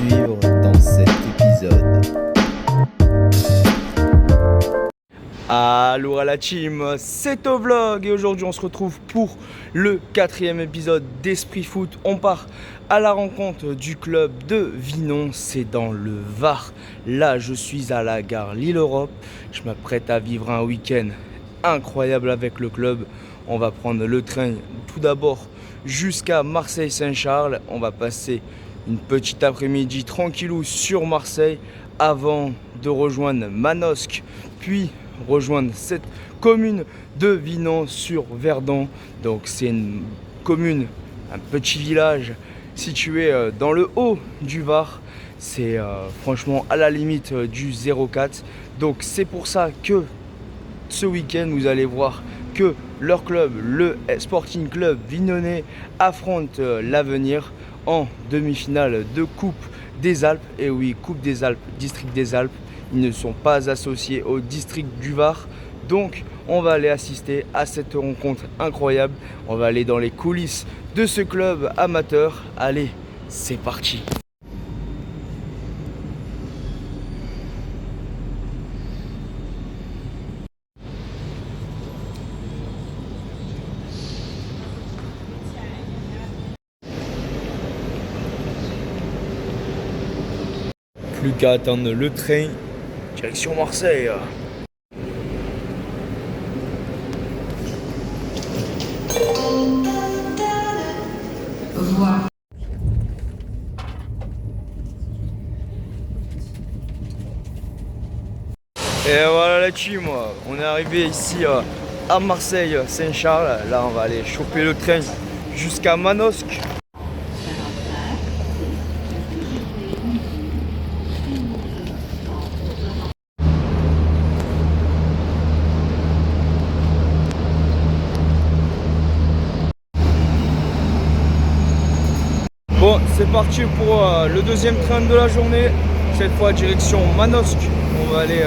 suivre dans cet épisode. Allô à la team, c'est au vlog et aujourd'hui on se retrouve pour le 4e épisode d'Esprit Foot. On part à la rencontre du club de Vinon, c'est dans le Var. Là je suis à la gare Lille-Europe, je m'apprête à vivre un week-end incroyable avec le club. On va prendre le train tout d'abord jusqu'à Marseille-Saint-Charles. On va passer une petite après-midi tranquillou sur Marseille avant de rejoindre Manosque, puis rejoindre cette commune de Vinon sur Verdon. Donc c'est une commune, un petit village situé dans le haut du Var. C'est franchement à la limite du 04. Donc c'est pour ça que ce week-end vous allez voir que leur club, le Sporting Club Vinonnais, affronte l'Avenir en demi-finale de Coupe des Alpes. Et oui, Coupe des Alpes, District des Alpes. Ils ne sont pas associés au district du Var. Donc on va aller assister à cette rencontre incroyable. On va aller dans les coulisses de ce club amateur. Allez, c'est parti. Plus qu'à attendre le train, direction Marseille. Et voilà la team, on est arrivé ici à Marseille Saint-Charles. Là on va aller choper le train jusqu'à Manosque. Bon, c'est parti pour le deuxième train de la journée. Cette fois direction Manosque. On va aller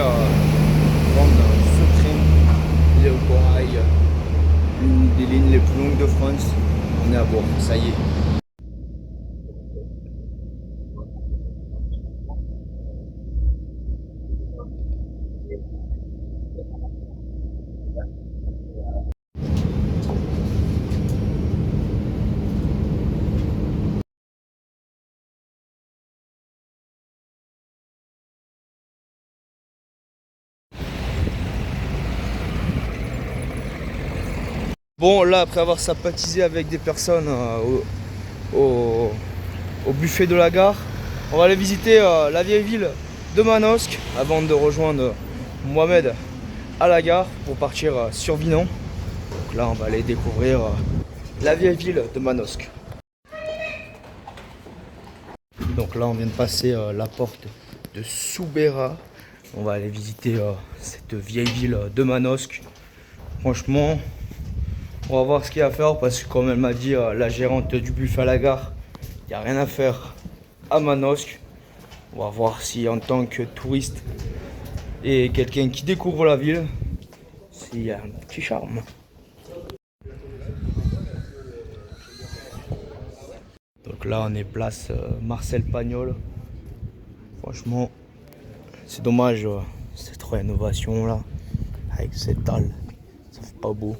prendre ce train. Il est au corail, l'une des lignes les plus longues de France. On est à bord, ça y est. Bon, là, après avoir sympathisé avec des personnes au buffet de la gare, on va aller visiter la vieille ville de Manosque avant de rejoindre Mohamed à la gare pour partir sur Vinon. Donc là, on va aller découvrir la vieille ville de Manosque. Donc là, on vient de passer la porte de Soubera. On va aller visiter cette vieille ville de Manosque. Franchement, on va voir ce qu'il y a à faire parce que comme elle m'a dit la gérante du buffet à la gare, il n'y a rien à faire à Manosque. On va voir si en tant que touriste et quelqu'un qui découvre la ville, s'il y a un petit charme. Donc là on est place Marcel Pagnol. Franchement c'est dommage cette rénovation là avec cette dalle, ça fait pas beau.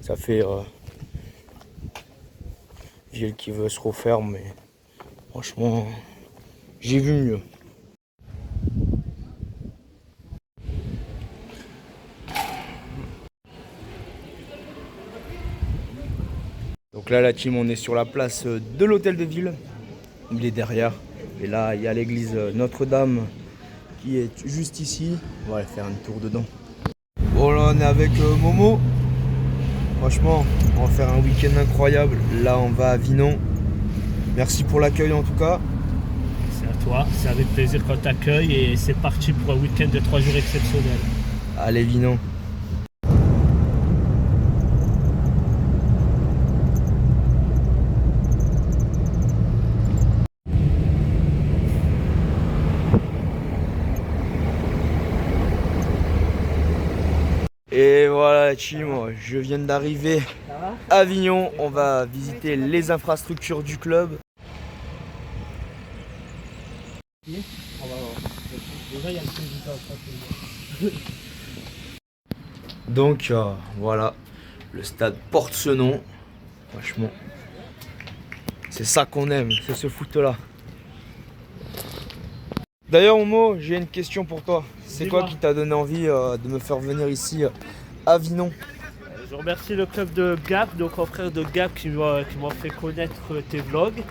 Ça fait ville qui veut se refaire, mais franchement, j'ai vu mieux. Donc là, la team, on est sur la place de l'hôtel de ville. Il est derrière. Et là, il y a l'église Notre-Dame qui est juste ici. On va aller faire un tour dedans. Bon, là, on est avec Momo. Franchement, on va faire un week-end incroyable. Là, on va à Vinon. Merci pour l'accueil en tout cas. C'est à toi, c'est avec plaisir qu'on t'accueille et c'est parti pour un week-end de 3 jours exceptionnel. Allez, Vinon. Et voilà, team, je viens d'arriver à Avignon. On va visiter les infrastructures du club. On va voir. Déjà, il y a le président. Donc voilà, le stade porte ce nom. Franchement, c'est ça qu'on aime, c'est ce foot-là. D'ailleurs, Momo, j'ai une question pour toi. C'est quoi qui t'a donné envie de me faire venir ici à Vinon? Je remercie le club de Gap, nos confrères de Gap qui m'ont fait connaître tes vlogs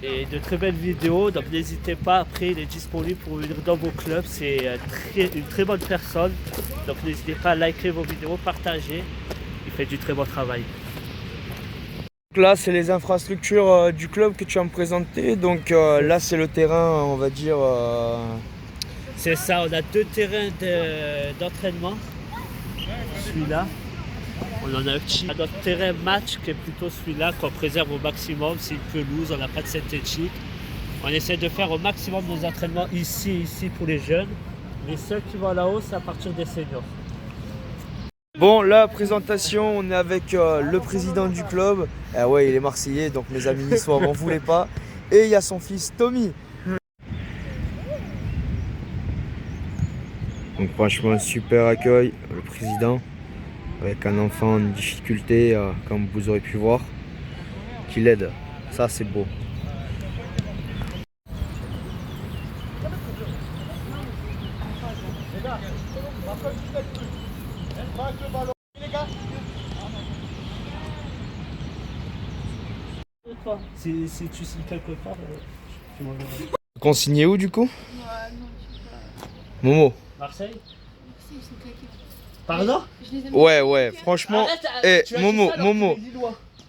et de très belles vidéos. Donc n'hésitez pas, après il est disponible pour venir dans vos clubs. C'est une très bonne personne. Donc n'hésitez pas à liker vos vidéos, partager. Il fait du très bon travail. Donc là, c'est les infrastructures du club que tu vas me présenter. Donc là, c'est le terrain, on va dire. C'est ça, on a deux terrains d'entraînement. Celui-là. On en a un petit. Notre terrain match qui est plutôt celui-là qu'on préserve au maximum. C'est une pelouse, on n'a pas de synthétique. On essaie de faire au maximum nos entraînements ici pour les jeunes. Les seuls qui vont là-haut, c'est à partir des seniors. Bon, la présentation, on est avec le président du club. Ah ouais, il est marseillais, donc mes amis niçois m'en voulaient pas. Et il y a son fils Tommy. Donc franchement, super accueil, le président. Avec un enfant en difficulté, comme vous aurez pu voir, qui l'aide. Ça, c'est beau. Si tu signes quelque part, tu m'enverras. Consigné où du coup? Non, je sais pas. Momo. Marseille? Si, ils sont claqués. Pardon? Je les aime Ouais, franchement.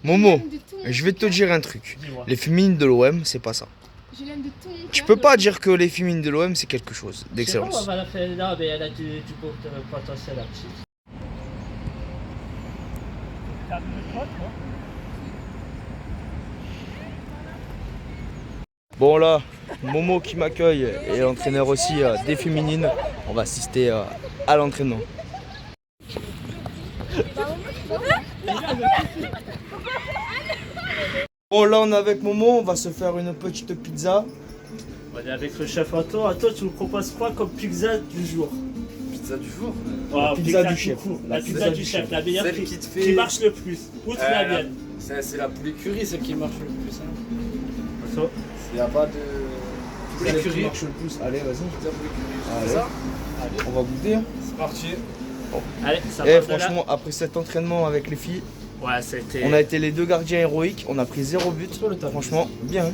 Momo, je vais te dire un truc. Dis-moi. Les féminines de l'OM, c'est pas ça. Je l'aime de tout mon Tu cœur. peux pas dire que les féminines de l'OM, c'est quelque chose d'excellence. On va la faire. Non, mais elle a du beau potentiel, la petite. Bon là, Momo qui m'accueille et l'entraîneur aussi des féminines. On va assister à l'entraînement. Bon là on est avec Momo, on va se faire une petite pizza. On est avec le chef Anto. Anto, tu nous proposes quoi comme pizza du jour? Pizza du jour. Oh, pizza du tout chef. court. La La pizza du chef, la meilleure Celle qui, qui te fait- qui marche le plus. Outre la mienne. C'est la poulet curry, celle qui marche le plus. Hein. So, Il n'y a pas de. Poulet Celle qui curry. marche le plus. Allez, vas-y. Pizza poulet curry. Allez. C'est ça. On va goûter. C'est parti. allez, ça Et part de là. franchement, après cet entraînement avec les filles, Ouais, c'était. on a été les deux gardiens héroïques. On a pris 0 but. Franchement, bien. hein.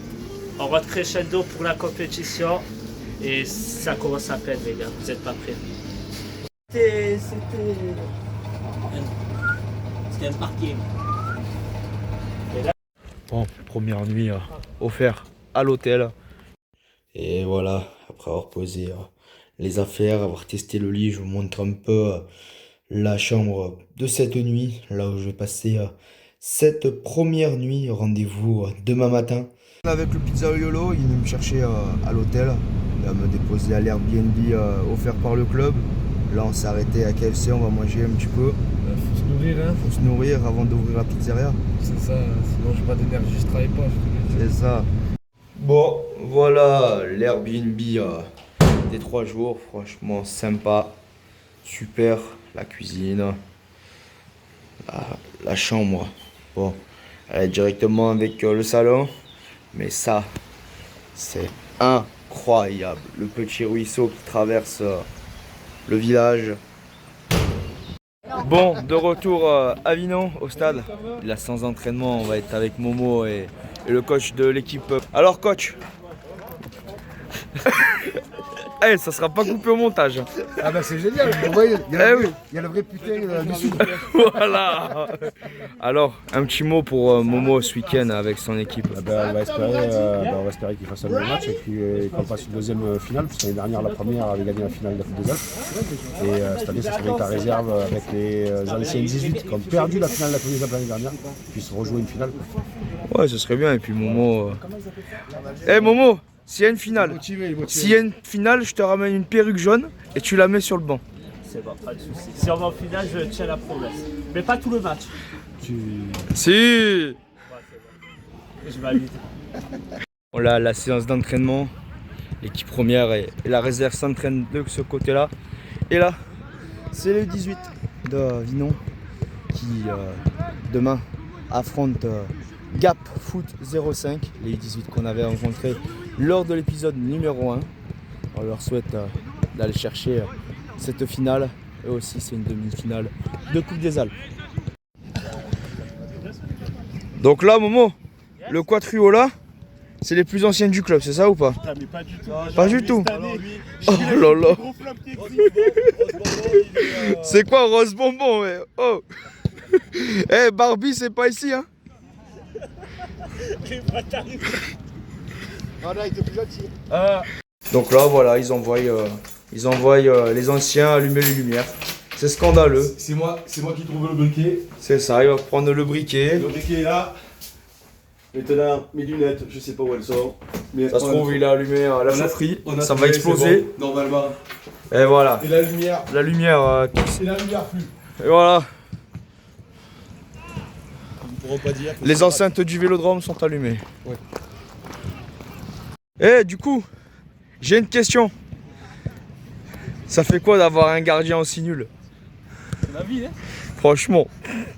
On rentre crescendo pour la compétition. Et ça commence à peine, les gars. Vous n'êtes pas prêts. C'était un parking. Bon, première nuit offerte à l'hôtel. Et voilà, après avoir posé les affaires, avoir testé le lit, je vous montre un peu la chambre de cette nuit, là où je vais passer cette première nuit. Rendez-vous demain matin. Avec le pizza Yolo, il est venu me chercher à l'hôtel. Il va me déposer à l'Airbnb offert par le club. Là, on s'est arrêté à KFC, on va manger un petit peu. Faut se nourrir, hein. Faut se nourrir avant d'ouvrir la pizzeria. C'est ça, sinon j'ai pas d'énergie, je travaille pas, je te le dis. C'est ça. Bon, voilà l'Airbnb des 3 jours. Franchement, sympa. Super. La cuisine. La chambre. Bon, elle est directement avec le salon. Mais ça, c'est incroyable. Le petit ruisseau qui traverse le village. Bon, de retour à Vinon, au stade. La séance d'entraînement, on va être avec Momo et le coach de l'équipe. Alors coach, eh, ça sera pas coupé au montage. Ah bah c'est génial, vous voyez, il y a, Eh oui. il y a le vrai putain du sud. Voilà. Alors, un petit mot pour Momo ce week-end avec son équipe. On va espérer qu'il fasse un bon match et qu'on passe une deuxième finale, parce que l'année dernière, la première avait gagné la finale de la Coupe des Alpes. Et cette année, ça serait avec la réserve avec les anciens 18 qui ont perdu la finale de la Coupe des Alpes l'année dernière, qui puissent rejouer une finale. Ouais, ce serait bien. Et puis Momo. Eh Momo, s'il y a une finale, s'il y a une finale, je te ramène une perruque jaune et tu la mets sur le banc. C'est bon, pas de soucis. Si on va en finale, je tiens la promesse. Mais pas tout le match. Si. Ouais, c'est bon. Je valide. Voilà la séance d'entraînement. l'équipe première et la réserve s'entraînent de ce côté-là. Et là, c'est les 18 de Vinon qui demain affrontent Gap Foot 05, les 18 qu'on avait rencontrés lors de l'épisode numéro 1. On leur souhaite d'aller chercher cette finale. Et aussi, c'est une demi-finale de Coupe des Alpes. Donc là, Momo, le quadrio là, c'est les plus anciens du club, c'est ça ou pas? Pas du tout. Pas du tout. Oh là là. C'est quoi Rose Bonbon? Ouais. Oh. Eh Barbie, c'est pas ici hein. Donc là, voilà, ils envoient les anciens allumer les lumières. C'est scandaleux. C'est moi qui trouve le briquet. C'est ça, il va prendre le briquet. Le briquet est là. Maintenant, mes lunettes, je sais pas où elles sont. Mais Ça se trouve, il a allumé la chaufferie. Ça va exploser. Bon, normalement. Et voilà. Et la lumière. La lumière. Et la lumière fume. Et voilà. Ils ne pourront pas dire. Les enceintes du vélodrome sont allumées. Ouais. Et du coup, j'ai une question. Ça fait quoi d'avoir un gardien aussi nul? C'est la vie, hein. Franchement,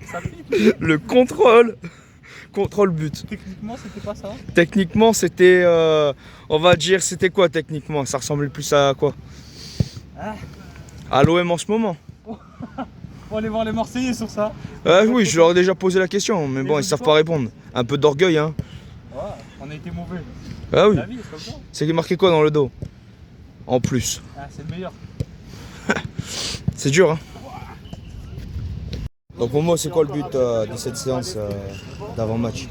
Ça fait. le contrôle but. Techniquement, c'était pas ça. Techniquement, c'était, on va dire, c'était quoi techniquement? Ça ressemblait plus à quoi? Ah. À l'OM en ce moment. Faut aller voir les Marseillais sur ça. Oui, je leur ai déjà posé la question, mais bon, ils savent pas répondre. Un peu d'orgueil, hein. Ouais, on a été mauvais. Ah oui. La vie, c'est comme ça. C'est marqué quoi dans le dos? En plus. Ah, c'est le meilleur. C'est dur, hein. Donc pour moi, c'est quoi le but de cette séance d'avant-match?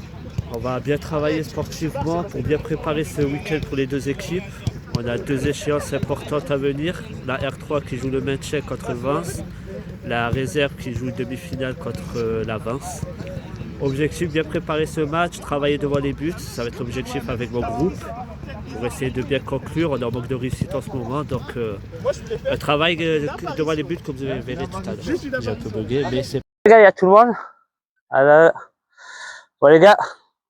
On va bien travailler sportivement pour bien préparer ce week-end pour les deux équipes. On a deux échéances importantes à venir. La R3 qui joue le maintien contre Vence. La réserve qui joue une demi-finale contre la Vence. Objectif, bien préparer ce match, travailler devant les buts. Ça va être l'objectif avec mon groupe pour essayer de bien conclure. On est en manque de réussite en ce moment. Donc un travail devant les buts comme vous verrez tout à l'heure. J'ai un peu bugué, mais c'est... Les gars, il y a tout le monde. Alors, bon les gars,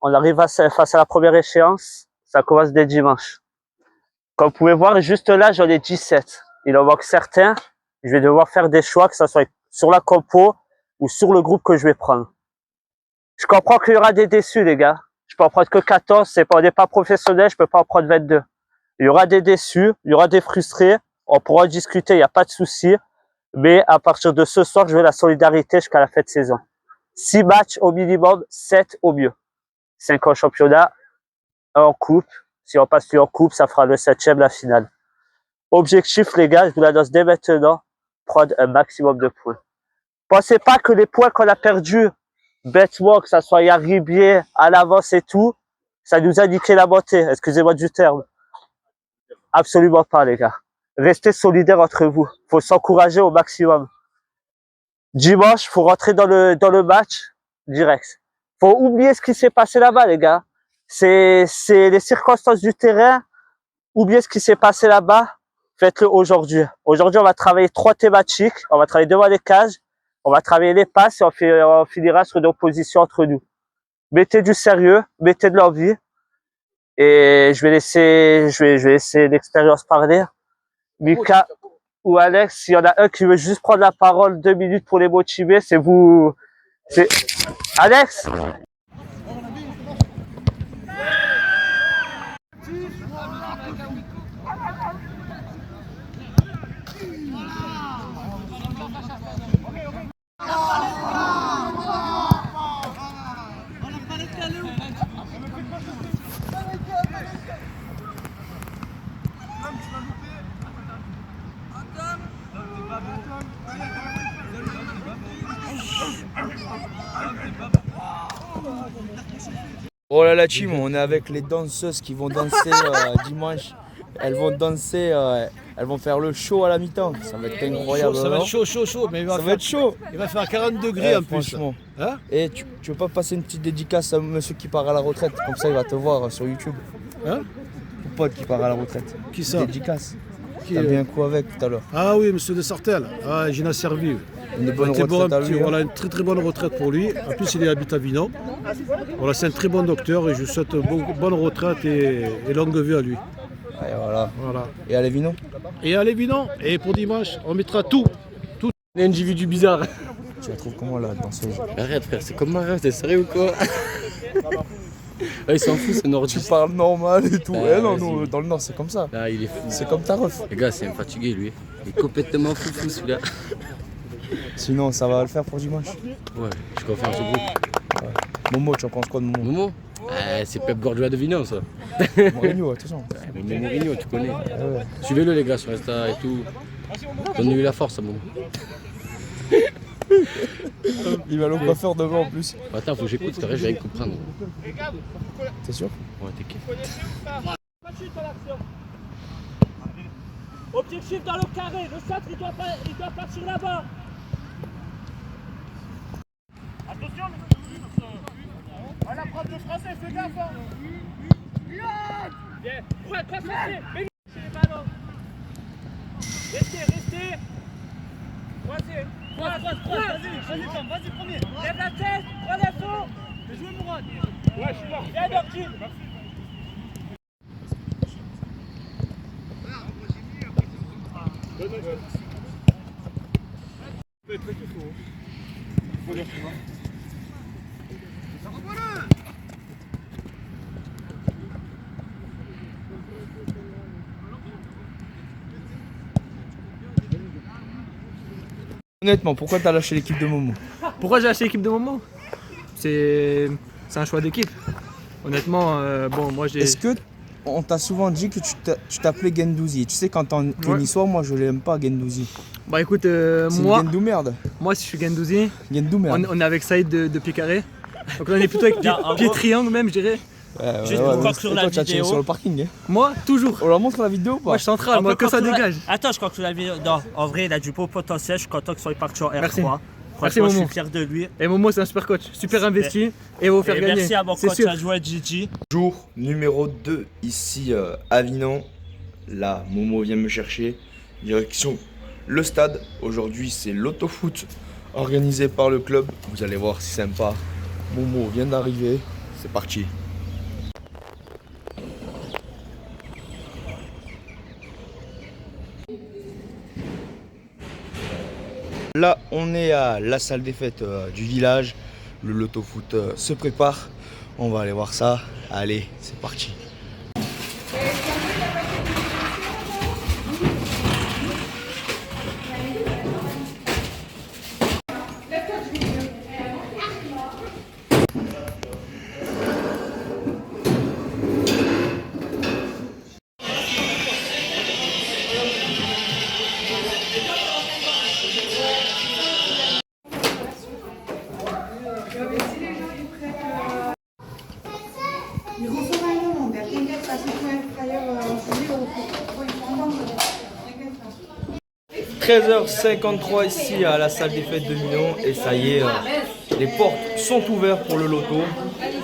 on arrive face à la première échéance. Ça commence dès dimanche. Comme vous pouvez voir, juste là, j'en ai 17. Il en manque certains. Je vais devoir faire des choix, que ce soit sur la compo ou sur le groupe que je vais prendre. Je comprends qu'il y aura des déçus, les gars. Je peux en prendre que 14. C'est pas, on n'est pas professionnel, je peux pas en prendre 22. Il y aura des déçus, il y aura des frustrés. On pourra en discuter, il n'y a pas de souci. Mais à partir de ce soir, je veux la solidarité jusqu'à la fin de saison. 6 matchs au minimum, 7 au mieux. 5 en championnat, 1 en coupe. Si on passe plus en coupe, ça fera le 7e, la finale. Objectif, les gars, je vous l'annonce dès maintenant, prendre un maximum de points. Pensez pas que les points qu'on a perdus, bêtement, que ça soit Yaribier, à l'avance et tout, ça nous a niqué la montée. Excusez-moi du terme. Absolument pas, les gars. Restez solidaires entre vous. Faut s'encourager au maximum. Dimanche, faut rentrer dans le match direct. Faut oublier ce qui s'est passé là-bas, les gars. C'est les circonstances du terrain. Oubliez ce qui s'est passé là-bas. Faites-le aujourd'hui. Aujourd'hui, on va travailler 3 thématiques. On va travailler devant les cages. On va travailler les passes et on finira sur une opposition entre nous. Mettez du sérieux, mettez de l'envie. Et je vais laisser l'expérience parler. Mika ou Alex, s'il y en a un qui veut juste prendre la parole 2 minutes pour les motiver, c'est vous. C'est Alex. Oh là la team, on est avec les danseuses qui vont danser dimanche. Elles vont danser, elles vont faire le show à la mi-temps. Ça va être incroyable. Ça va être chaud, mais Ça va être chaud. il va faire 40 degrés en plus. Franchement. Hein? Et tu veux pas passer une petite dédicace à monsieur qui part à la retraite? Comme ça, il va te voir sur YouTube. Hein? Ton pote qui part à la retraite. Qui ça? Dédicace. Qui, T'as bien un coup avec tout à l'heure. Ah oui, monsieur de Sartel. Ah, j'en ai servi. Une bonne C'était retraite à lui. On a une très bonne retraite pour lui. En plus, il habite à Vinon. Voilà, c'est un très bon docteur et je lui souhaite bonne retraite et longue vie à lui. Et voilà. Voilà. Et à Lévinon? Et à Lévinon, et pour dimanche, on mettra tout. Un individu bizarre. Tu la trouves comment la danseuse? Arrête frère, c'est comme Marin, t'es sérieux ou quoi? Il s'en fout, c'est Tu nordiste. parles normal et tout. Ah, Non, vas-y. non, dans le Nord, c'est comme ça. Là, il est fou. C'est comme ta ref. Les gars, c'est un fatigué lui. Il est complètement fou celui-là. Sinon, ça va le faire pour dimanche. Ouais, je confirme ce groupe. Momo, tu en penses quoi de Momo? Momo c'est Pep Guardiola de Vinon ça. Mourinho, attention. Momo Mourinho, tu connais. Ouais. Suivez-le les gars sur Insta et tout. Donnez-lui la force à Momo. Il va au coiffeur demain en plus. Attends, faut que j'écoute, c'est vrai, je vais rien comprendre. T'es sûr? Ouais, t'inquiète. Objectif dans le carré, le centre il doit partir là-bas. Attention, on la prendre le français, fais gaffe. Bien, ouais, pas français, mais c'est les ballons. Restez. Croisez. Vas-y, premier. Lève la tête, relève tout. Fais jouer Mourad. Ouais, je suis là. Viens, Dortine. Honnêtement, pourquoi t'as lâché l'équipe de Momo? Pourquoi j'ai acheté l'équipe de Momo? C'est un choix d'équipe. Honnêtement, bon, moi j'ai. Est-ce que on t'a souvent dit que tu t'appelais Gendouzi? Tu sais, quand t'es Ouais. niçois, moi je l'aime pas, Gendouzi. Bah écoute, C'est moi, une Gendou merde. moi si je suis Gendouzi, Gendou merde. on est avec Saïd de pied carré. Donc là on est plutôt avec pied triangle même, je dirais. Juste pour conclure Et la toi, tu as tiré vidéo. sur le parking, hein? Moi, toujours. On leur montre la vidéo ou pas? Moi je suis central, moi que ça dégage. Attends, je conclue la vidéo. Non, en vrai, il a du beau potentiel. Je suis content qu'il soit parti en R3. Merci. Franchement, je suis Momo. fier de lui. Et Momo c'est un super coach, super investi et il va vous faire Et gagner. merci à mon C'est coach sûr. adjoint Gigi. Jour numéro 2 ici à Avignon. Là, Momo vient me chercher. Direction le stade. Aujourd'hui, c'est l'autofoot organisé par le club. Vous allez voir, c'est sympa. Momo vient d'arriver. C'est parti. Là, on est à la salle des fêtes du village. Le loto-foot se prépare. On va aller voir ça. Allez, c'est parti. Il reçoit un moment, t'inquiète pas, si tu es un frère, je vais au 13h53 ici à la salle des fêtes de Minon et ça y est, les portes sont ouvertes pour le loto.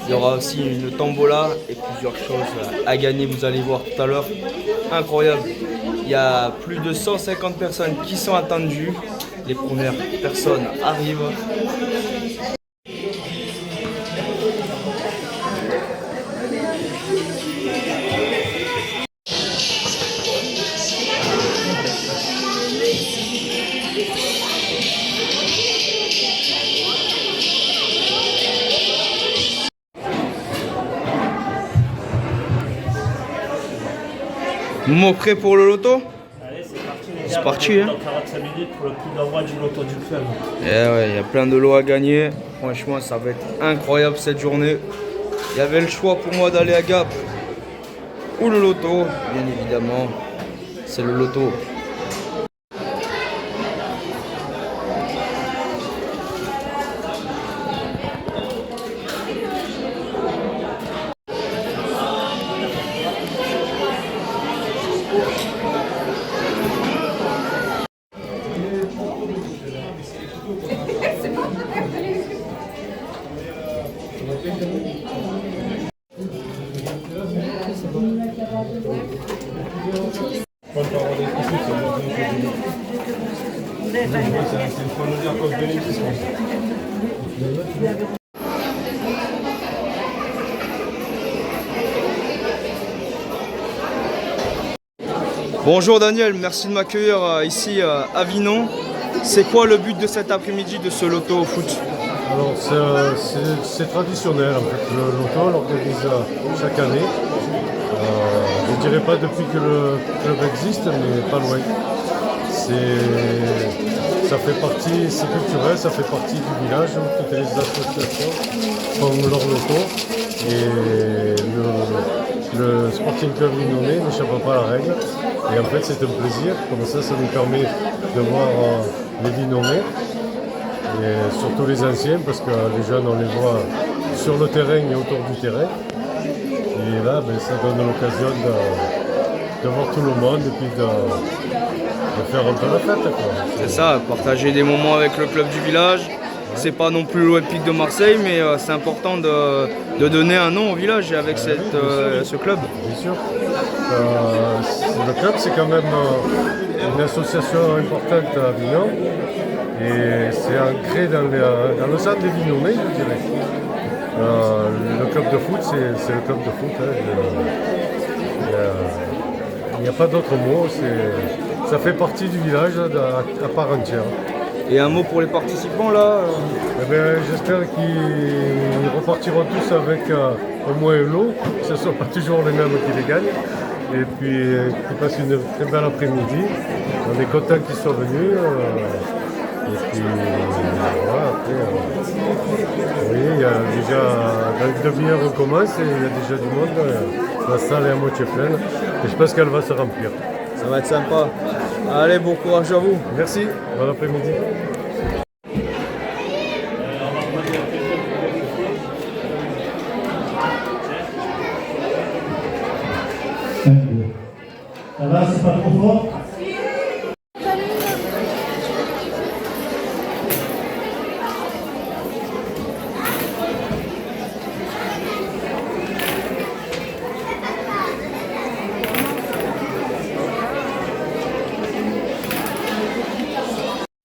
Il y aura aussi une tombola et plusieurs choses à gagner, vous allez voir tout à l'heure. Incroyable, il y a plus de 150 personnes qui sont attendues. Les premières personnes arrivent. Momo prêt pour le loto? Allez, c'est parti. Les C'est gars, parti, hein. Dans 45 minutes pour le coup d'envoi du loto du club. Eh ouais, il y a plein de lots à gagner. Franchement, ça va être incroyable cette journée. Il y avait le choix pour moi d'aller à Gap ou le loto. Bien évidemment, c'est le loto. Bonjour Daniel, merci de m'accueillir ici à Vinon. C'est quoi le but de cet après-midi de ce loto au foot? Alors c'est traditionnel en fait, le loto on l'organise chaque année. Je ne dirais pas depuis que le club existe, mais pas loin. Ça fait partie, c'est culturel, ça fait partie du village, toutes les associations font leur loto et le Sporting Club Vinonnais n'échappe pas à la règle. Et en fait c'est un plaisir, comme ça nous permet de voir les Vinonnais. Et surtout les anciens, parce que les jeunes, on les voit sur le terrain et autour du terrain. Et là, ça donne l'occasion de voir tout le monde et puis de faire un peu la fête. C'est ça, partager des moments avec le club du village. C'est pas non plus l'Olympique de Marseille, mais c'est important de donner un nom au village et avec ce club. Bien sûr. Le club, c'est quand même une association importante à Avignon. Et c'est ancré dans le sang des Vignonnais, je dirais. Le club de foot, c'est le club de foot. Il n'y a pas d'autre mot. Ça fait partie du village à part entière. Et un mot pour les participants là J'espère qu'ils repartiront tous avec au moins un lot, que ce ne sont pas toujours les mêmes qui les gagnent. Et puis qu'ils passent une très belle après-midi. On est contents qu'ils soient venus. Et puis voilà, après, vous voyez, il y a déjà, dans une demi-heure on commence et il y a déjà du monde. La salle est à moitié pleine et je pense qu'elle va se remplir. Ça va être sympa. Allez, bon courage à vous. Merci, bon après-midi. Ça va, c'est pas trop fort?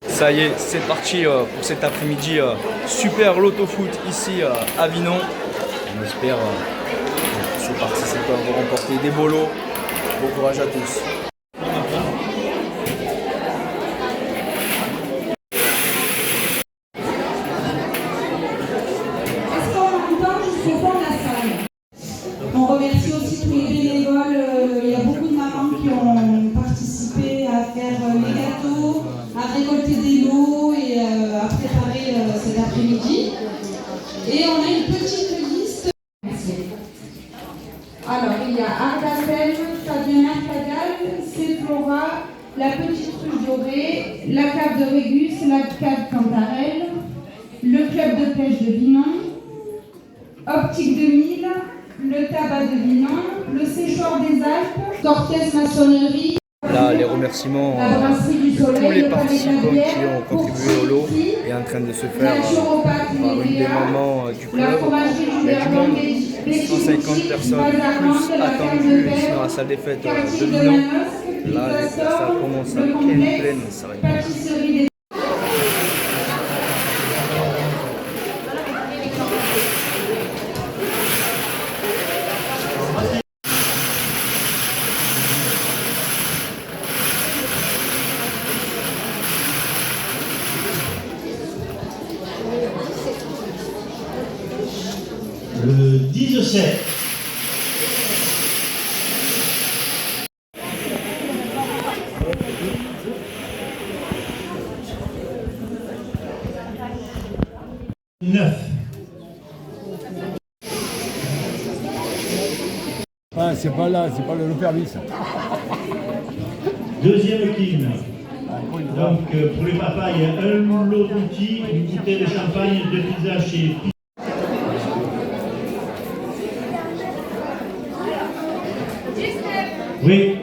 Ça y est, c'est parti pour cet après-midi super loto foot ici à Vinon. On espère que ces participants vont remporter des beaux lots. Bon courage à tous. Est-ce qu'on entend jusqu'au fond de la salle? On remercie aussi tous les bénévoles. Il y a beaucoup de mamans qui ont participé à faire les gâteaux, à récolter des lots et à préparer cet après-midi. Et on a une petite liste. Merci. Alors, il y a Ardapel, Fabien Arcagal, Ceflora, la Petite Ruche Dorée, la cave de Régus, la cave Cantarelle, le club de pêche de Vinon, Optique 2000, le tabac de Vinon, le séchoir des Alpes, Cortès Maçonnerie. Là, les remerciements de tous les participants qui ont contribué au lot est en train de se faire par une des mamans du club. Il y a du monde, 150 personnes plus attendues ici dans la salle des fêtes de Vinon. Là, ça commence à pleine, ça va être bien. Le 17. Ah, c'est pas là, c'est pas le permis ça. Deuxième king. Donc pour les papas, il y a un lot d'outils, une bouteille de champagne, de pizza chez Oui.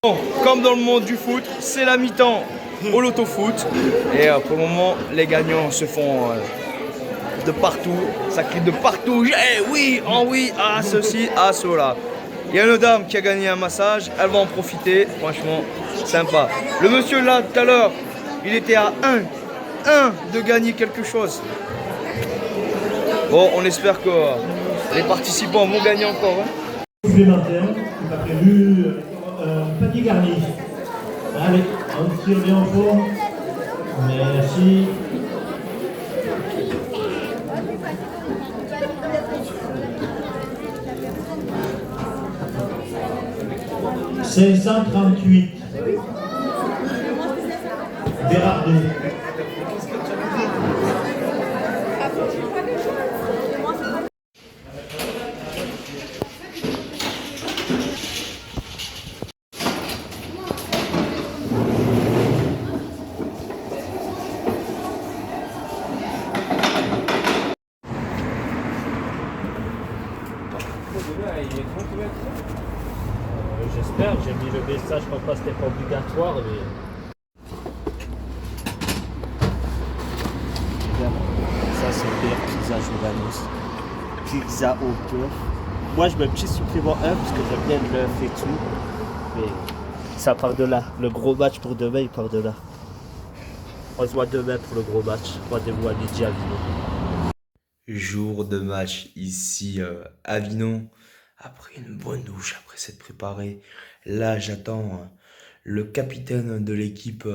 Bon, comme dans le monde du foot, c'est la mi-temps au loto foot. Et pour le moment, les gagnants se font de partout. Ça crie de partout. Eh oui, oh oui, ah ceci, ah cela. Il y a une dame qui a gagné un massage, elle va en profiter, franchement, sympa. Le monsieur là, tout à l'heure, il était à 1 de gagner quelque chose. Bon, on espère que les participants vont gagner encore. Hein. Supplémentaire, qui a prévu un panier garni. Allez, on tire bien en fond. Merci. « 538. Bérardot. J'espère, j'ai mis le message comme quoi c'était pas obligatoire, mais... Ça c'est le meilleur pizza Giovanni. Pizza au cœur. Moi je mets un petit supplément 1 parce que j'aime bien l'œuf et tout. Mais ça part de là. Le gros match pour demain il part de là. On se voit demain pour le gros match. Rendez-vous à midi à Avignon. Jour de match ici à Avignon. Après une bonne douche, après s'être préparé, là j'attends le capitaine de l'équipe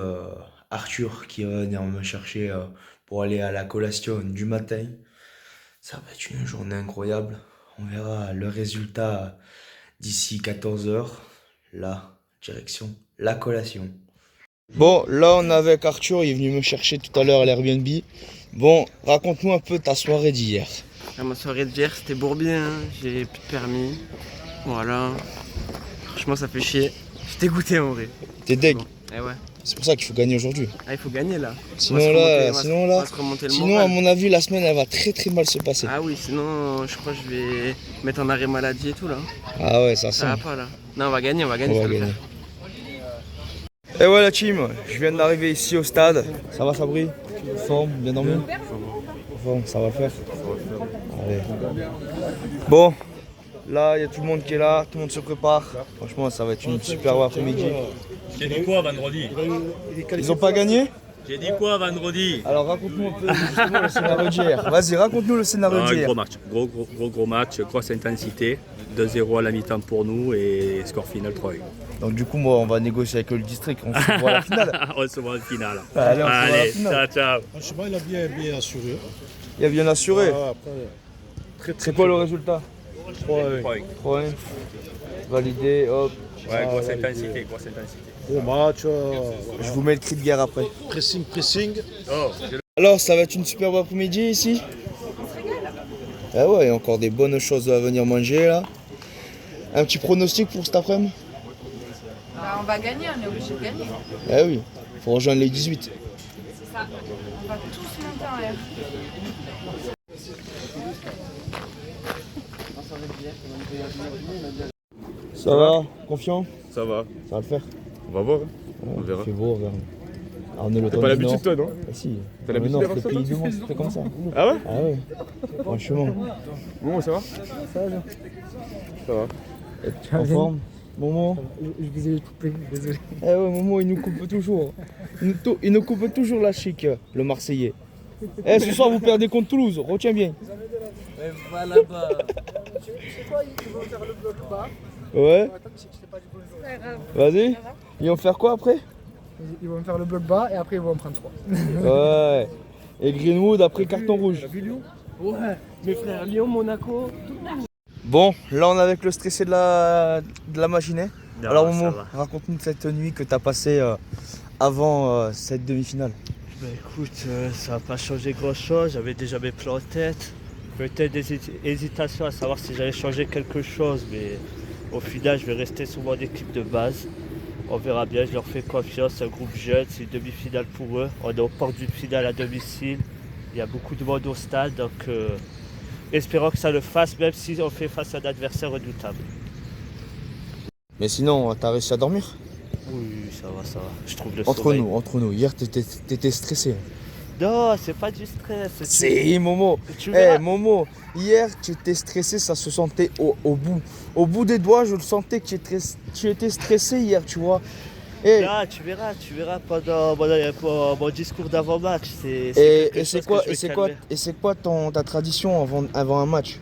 Arthur qui va venir me chercher pour aller à la collation du matin. Ça va être une journée incroyable. On verra le résultat d'ici 14 h. Là, direction la collation. Bon, là on est avec Arthur, il est venu me chercher tout à l'heure à l'Airbnb. Bon, raconte-nous un peu ta soirée d'hier. Ma soirée d'hier c'était bourbier, hein. J'ai plus de permis. Voilà. Franchement ça fait chier. J'étais dégoûté en vrai. T'es deg. Bon. Eh ouais. C'est pour ça qu'il faut gagner aujourd'hui. Ah il faut gagner là. Sinon à mon avis la semaine elle va très mal se passer. Ah oui, sinon je crois que je vais mettre en arrêt maladie et tout là. Ah ouais, ça sent. Ça va pas là. Non on va gagner, ça va le faire. Et ouais la team, je viens d'arriver ici au stade. Ça va Sabri? Forme, bien dormi? Forme, ça va le faire? Allez. Bon, là il y a tout le monde qui est là, tout le monde se prépare. Franchement ça va être une superbe après-midi. J'ai dit quoi vendredi? Ils ont pas gagné? J'ai dit quoi vendredi? Alors raconte-nous un peu justement le scénario d'hier. Vas-y, raconte-nous le scénario d'hier. Gros match, gros match, grosse intensité. 2-0 à la mi-temps pour nous et score final 3-1. Donc du coup moi on va négocier avec le district, on se voit à la finale. On se voit en finale. Allez, on se voit à la finale. Ciao. Franchement il a bien assuré. Il a bien assuré. C'est quoi le résultat? 3-1. 3-1. Validé, hop. Ouais, grosse intensité. Gros match. Je vous mets le cri de guerre après. Pressing. Oh, Alors ça va être une superbe après-midi ici. Ah ouais, il y a encore des bonnes choses à venir manger là. Un petit pronostic pour cet après-midi? Bah, on va gagner, on est obligé de gagner. Eh oui, faut rejoindre les 18. C'est ça. On va tous monter en l'air. Ça va? Confiant? Ça va. Ça va le faire? On va voir. Ouais, on verra. Il fait beau, on verra. Ah, on est le T'as pas l'habitude toi, non? Ah si. T'as l'habitude non, d'avoir c'est ça, le pays toi du monde, c'était comme ça. Ah ouais? Ah ouais. Franchement. Momo, ça va? Ça va bien. Ça va. En forme? Momo? Je visais les poupées, désolé. Eh ouais, Momo, il nous coupe toujours. Il nous coupe toujours la chic, le Marseillais. Eh, ce soir, vous perdez contre Toulouse, retiens bien. Va là-bas. Tu sais quoi, ils vont faire le bloc bas. Ouais. Vas-y. Ils vont faire quoi après? Ils vont me faire le bloc bas et après ils vont en prendre 3. Ouais. Et Greenwood après carton rouge. Ouais. Mes frères Lyon, Monaco. Bon, là on est avec le stressé de la matinée. Non, alors ça Momo, va. raconte-nous cette nuit que tu as passée avant cette demi-finale. Bah écoute, ça n'a pas changé grand chose, j'avais déjà mes plans en tête. Peut-être des hésitations à savoir si j'allais changer quelque chose, mais au final je vais rester sur mon équipe de base. On verra bien, je leur fais confiance, c'est un groupe jeune, c'est une demi-finale pour eux. On est aux portes d'une finale à domicile, il y a beaucoup de monde au stade, donc espérons que ça le fasse, même si on fait face à un adversaire redoutable. Mais sinon, t'as réussi à dormir? Oui, ça va, je trouve le entre sommeil. nous, hier t'étais stressé. Non, c'est pas du stress. C'est Momo. Tu verras. Momo, hier tu étais stressé, ça se sentait au bout. Au bout des doigts, je le sentais que tu étais stressé hier, tu vois. Là, tu verras pendant mon discours d'avant-match. Et c'est quoi ta tradition avant un match?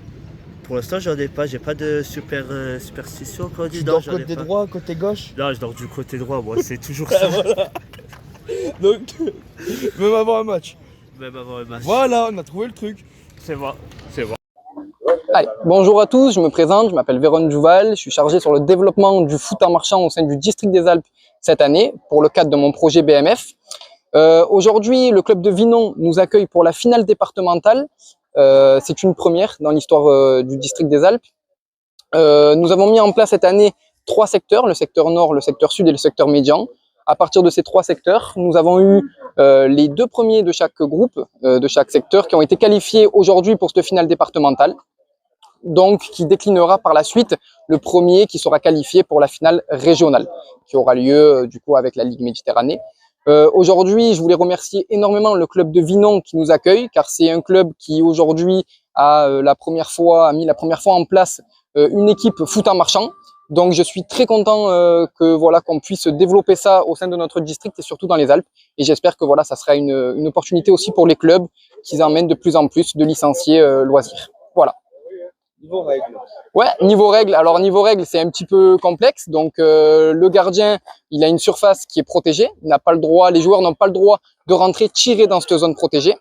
Pour l'instant, j'en ai pas. J'ai pas de superstition. Quand on dit Tu non, dors j'en ai côté pas. droit, côté gauche? Non, je dors du côté droit, moi. C'est toujours ça. Voilà. Donc, même avant un match. Même avant un match. Voilà, on a trouvé le truc. C'est bon, c'est bon. Allez, bonjour à tous, je me présente, je m'appelle Véron Jouval, je suis chargé sur le développement du foot en marchand au sein du district des Alpes cette année, pour le cadre de mon projet BMF. Aujourd'hui, le club de Vinon nous accueille pour la finale départementale. C'est une première dans l'histoire du district des Alpes. Nous avons mis en place cette année 3 secteurs, le secteur nord, le secteur sud et le secteur médian. À partir de ces 3 secteurs, nous avons eu les 2 premiers de chaque groupe, de chaque secteur, qui ont été qualifiés aujourd'hui pour cette finale départementale. Donc, qui déclinera par la suite le premier qui sera qualifié pour la finale régionale, qui aura lieu du coup avec la Ligue Méditerranée. Aujourd'hui, je voulais remercier énormément le club de Vinon qui nous accueille, car c'est un club qui aujourd'hui a mis la première fois en place une équipe foot en marchand. Donc je suis très content qu'on puisse développer ça au sein de notre district et surtout dans les Alpes. Et j'espère que ça sera une opportunité aussi pour les clubs qui emmènent de plus en plus de licenciés loisirs. Voilà. Niveau règles. Ouais, niveau règles. Alors niveau règles, c'est un petit peu complexe. Donc le gardien, il a une surface qui est protégée. Il n'a pas le droit, les joueurs n'ont pas le droit de rentrer tirer dans cette zone protégée.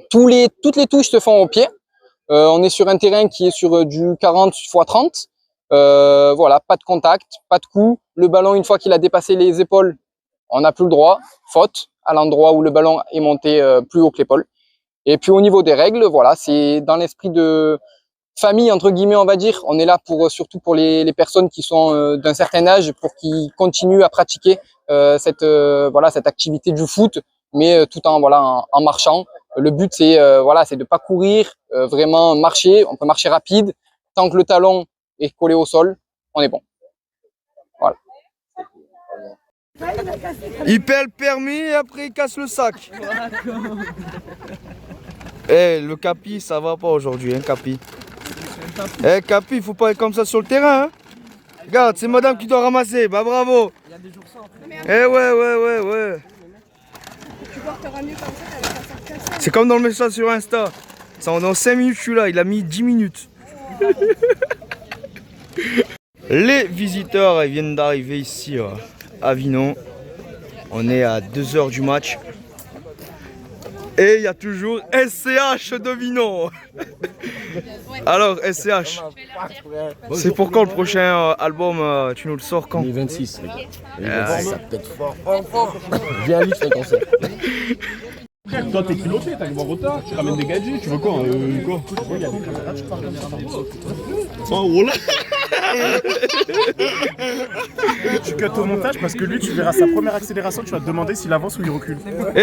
Toutes les touches se font au pied. On est sur un terrain qui est sur du 40 x 30. Voilà, pas de contact, pas de coup. Le ballon, une fois qu'il a dépassé les épaules, on n'a plus le droit. Faute à l'endroit où le ballon est monté plus haut que l'épaule. Et puis au niveau des règles, voilà, c'est dans l'esprit de famille, entre guillemets, on va dire. On est là surtout pour les personnes qui sont d'un certain âge, pour qu'ils continuent à pratiquer cette activité du foot, mais tout en marchant. Le but, c'est de pas courir, vraiment marcher. On peut marcher rapide. Tant que le talon est collé au sol, on est bon. Voilà. Il perd le permis et après il casse le sac. Le Capi, ça va pas aujourd'hui, hein, Capi. Capi, il faut pas être comme ça sur le terrain. Hein. Regarde, c'est madame qui doit ramasser. Bah bravo. Il y a des jours sans. Ouais. Tu porteras mieux comme ça, elle va pas faire casser. C'est comme dans le message sur Insta. Dans 5 minutes, je suis là. Il a mis 10 minutes. Les visiteurs ils viennent d'arriver ici à Vinon. On est à 2 h du match. Et il y a toujours SCH de Vinon. Alors SCH, c'est pour quand le prochain album? Tu nous le sors quand? Les 26. Les 26, ça peut être fort. Viens vite, fais concert. Toi t'es culotté, t'as le retard, tu ramènes des gadgets, tu veux quoi? Oh voilà. Tu cut au montage parce que lui tu verras sa première accélération, tu vas te demander s'il avance ou il recule.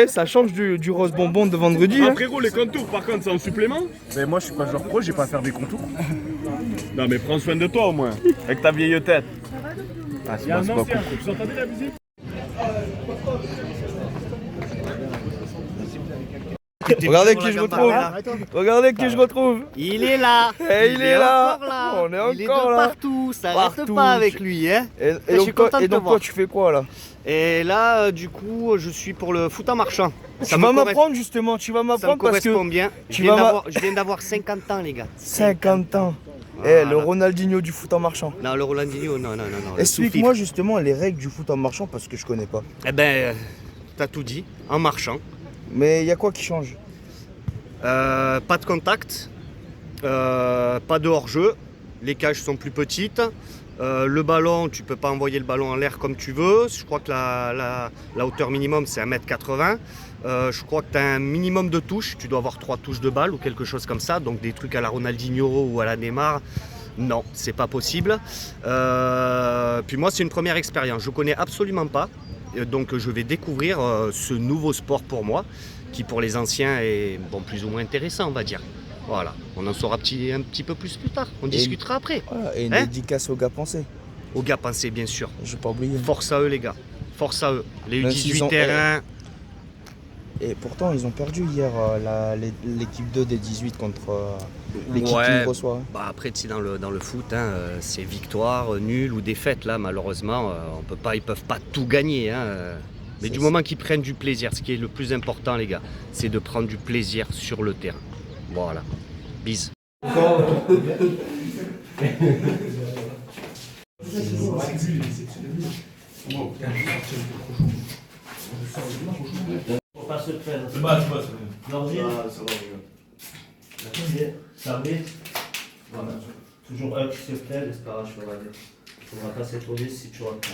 Ça change du rose bonbon de vendredi. Ah, frérot, les contours par contre c'est en supplément? Mais moi je suis pas joueur pro, j'ai pas à faire des contours. Non mais prends soin de toi au moins, avec ta vieille tête. Ah, c'est pas cool. Vous entendez la musique? Regardez qui je retrouve. Regardez qui je retrouve. Il est là. Il est là. Encore là. On est encore il est de là. Partout. Ça reste pas avec lui. Hein. Et donc toi tu fais quoi là? Et là du coup je suis pour le foot en marchand. Tu vas m'apprendre justement. Tu vas m'apprendre parce que ça me correspond bien. Je viens d'avoir 50 ans les gars. 50 ans. Voilà. Le Ronaldinho du foot en marchand. Non, le Ronaldinho, non. Explique-moi justement les règles du foot en marchand parce que je connais pas. Eh ben, t'as tout dit, en marchant. Mais il y a quoi qui change? Pas de contact, pas de hors-jeu, les cages sont plus petites, le ballon, tu peux pas envoyer le ballon en l'air comme tu veux. Je crois que la hauteur minimum c'est 1m80. Je crois que tu as un minimum de touches, tu dois avoir 3 touches de balle ou quelque chose comme ça, donc des trucs à la Ronaldinho ou à la Neymar. Non, c'est pas possible. Puis moi c'est une première expérience, je connais absolument pas. Donc je vais découvrir ce nouveau sport pour moi, qui pour les anciens est plus ou moins intéressant on va dire. Voilà, on en saura un petit peu plus tard, on discutera après. Voilà, et une dédicace aux gars pensés. Aux gars pensés bien sûr. Je vais pas oublier. Force à eux les gars, force à eux. Les U18 terrains. Et pourtant, ils ont perdu hier l'équipe 2 des 18 contre l'équipe qui nous reçoit. Bah après, tu sais, dans le foot, hein, c'est victoire, nul ou défaite. Là, malheureusement, ils peuvent pas tout gagner. Hein. Mais du moment qu'ils prennent du plaisir, ce qui est le plus important, les gars, c'est de prendre du plaisir sur le terrain. Voilà. Bis. Faut pas se plaindre. C'est bas. L'ordi. Ah, ça va, ça arbitre. Voilà. Toujours un qui se plaint, c'est pas grave, on va dire. On va pas s'étonner si tu racontes.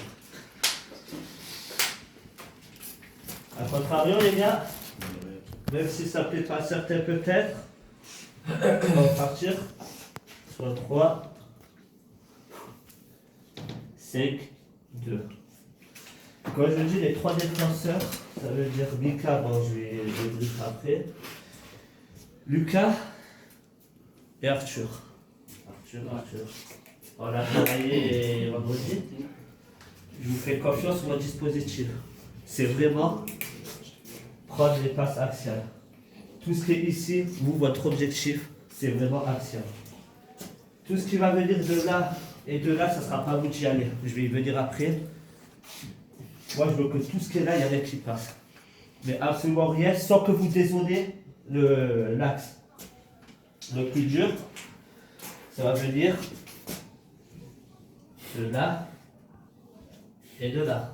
A contrario, les gars, même si ça plaît pas à certains peut-être, on va partir sur 3, 5, 2. Quand je dis les 3 défenseurs, ça veut dire Mika, bon je vais le dire après, Lucas et Arthur. Arthur. On a travaillé vendredi. Je vous fais confiance sur votre dispositif. C'est vraiment prendre les passes axiales. Tout ce qui est ici, vous, votre objectif, c'est vraiment axial. Tout ce qui va venir de là et de là, ça ne sera pas à vous d'y aller. Je vais y venir après. Moi, je veux que tout ce qui est là, il y a rien qui passe. Mais absolument rien, sans que vous dézonez l'axe. Le plus dur, ça va venir de là et de là.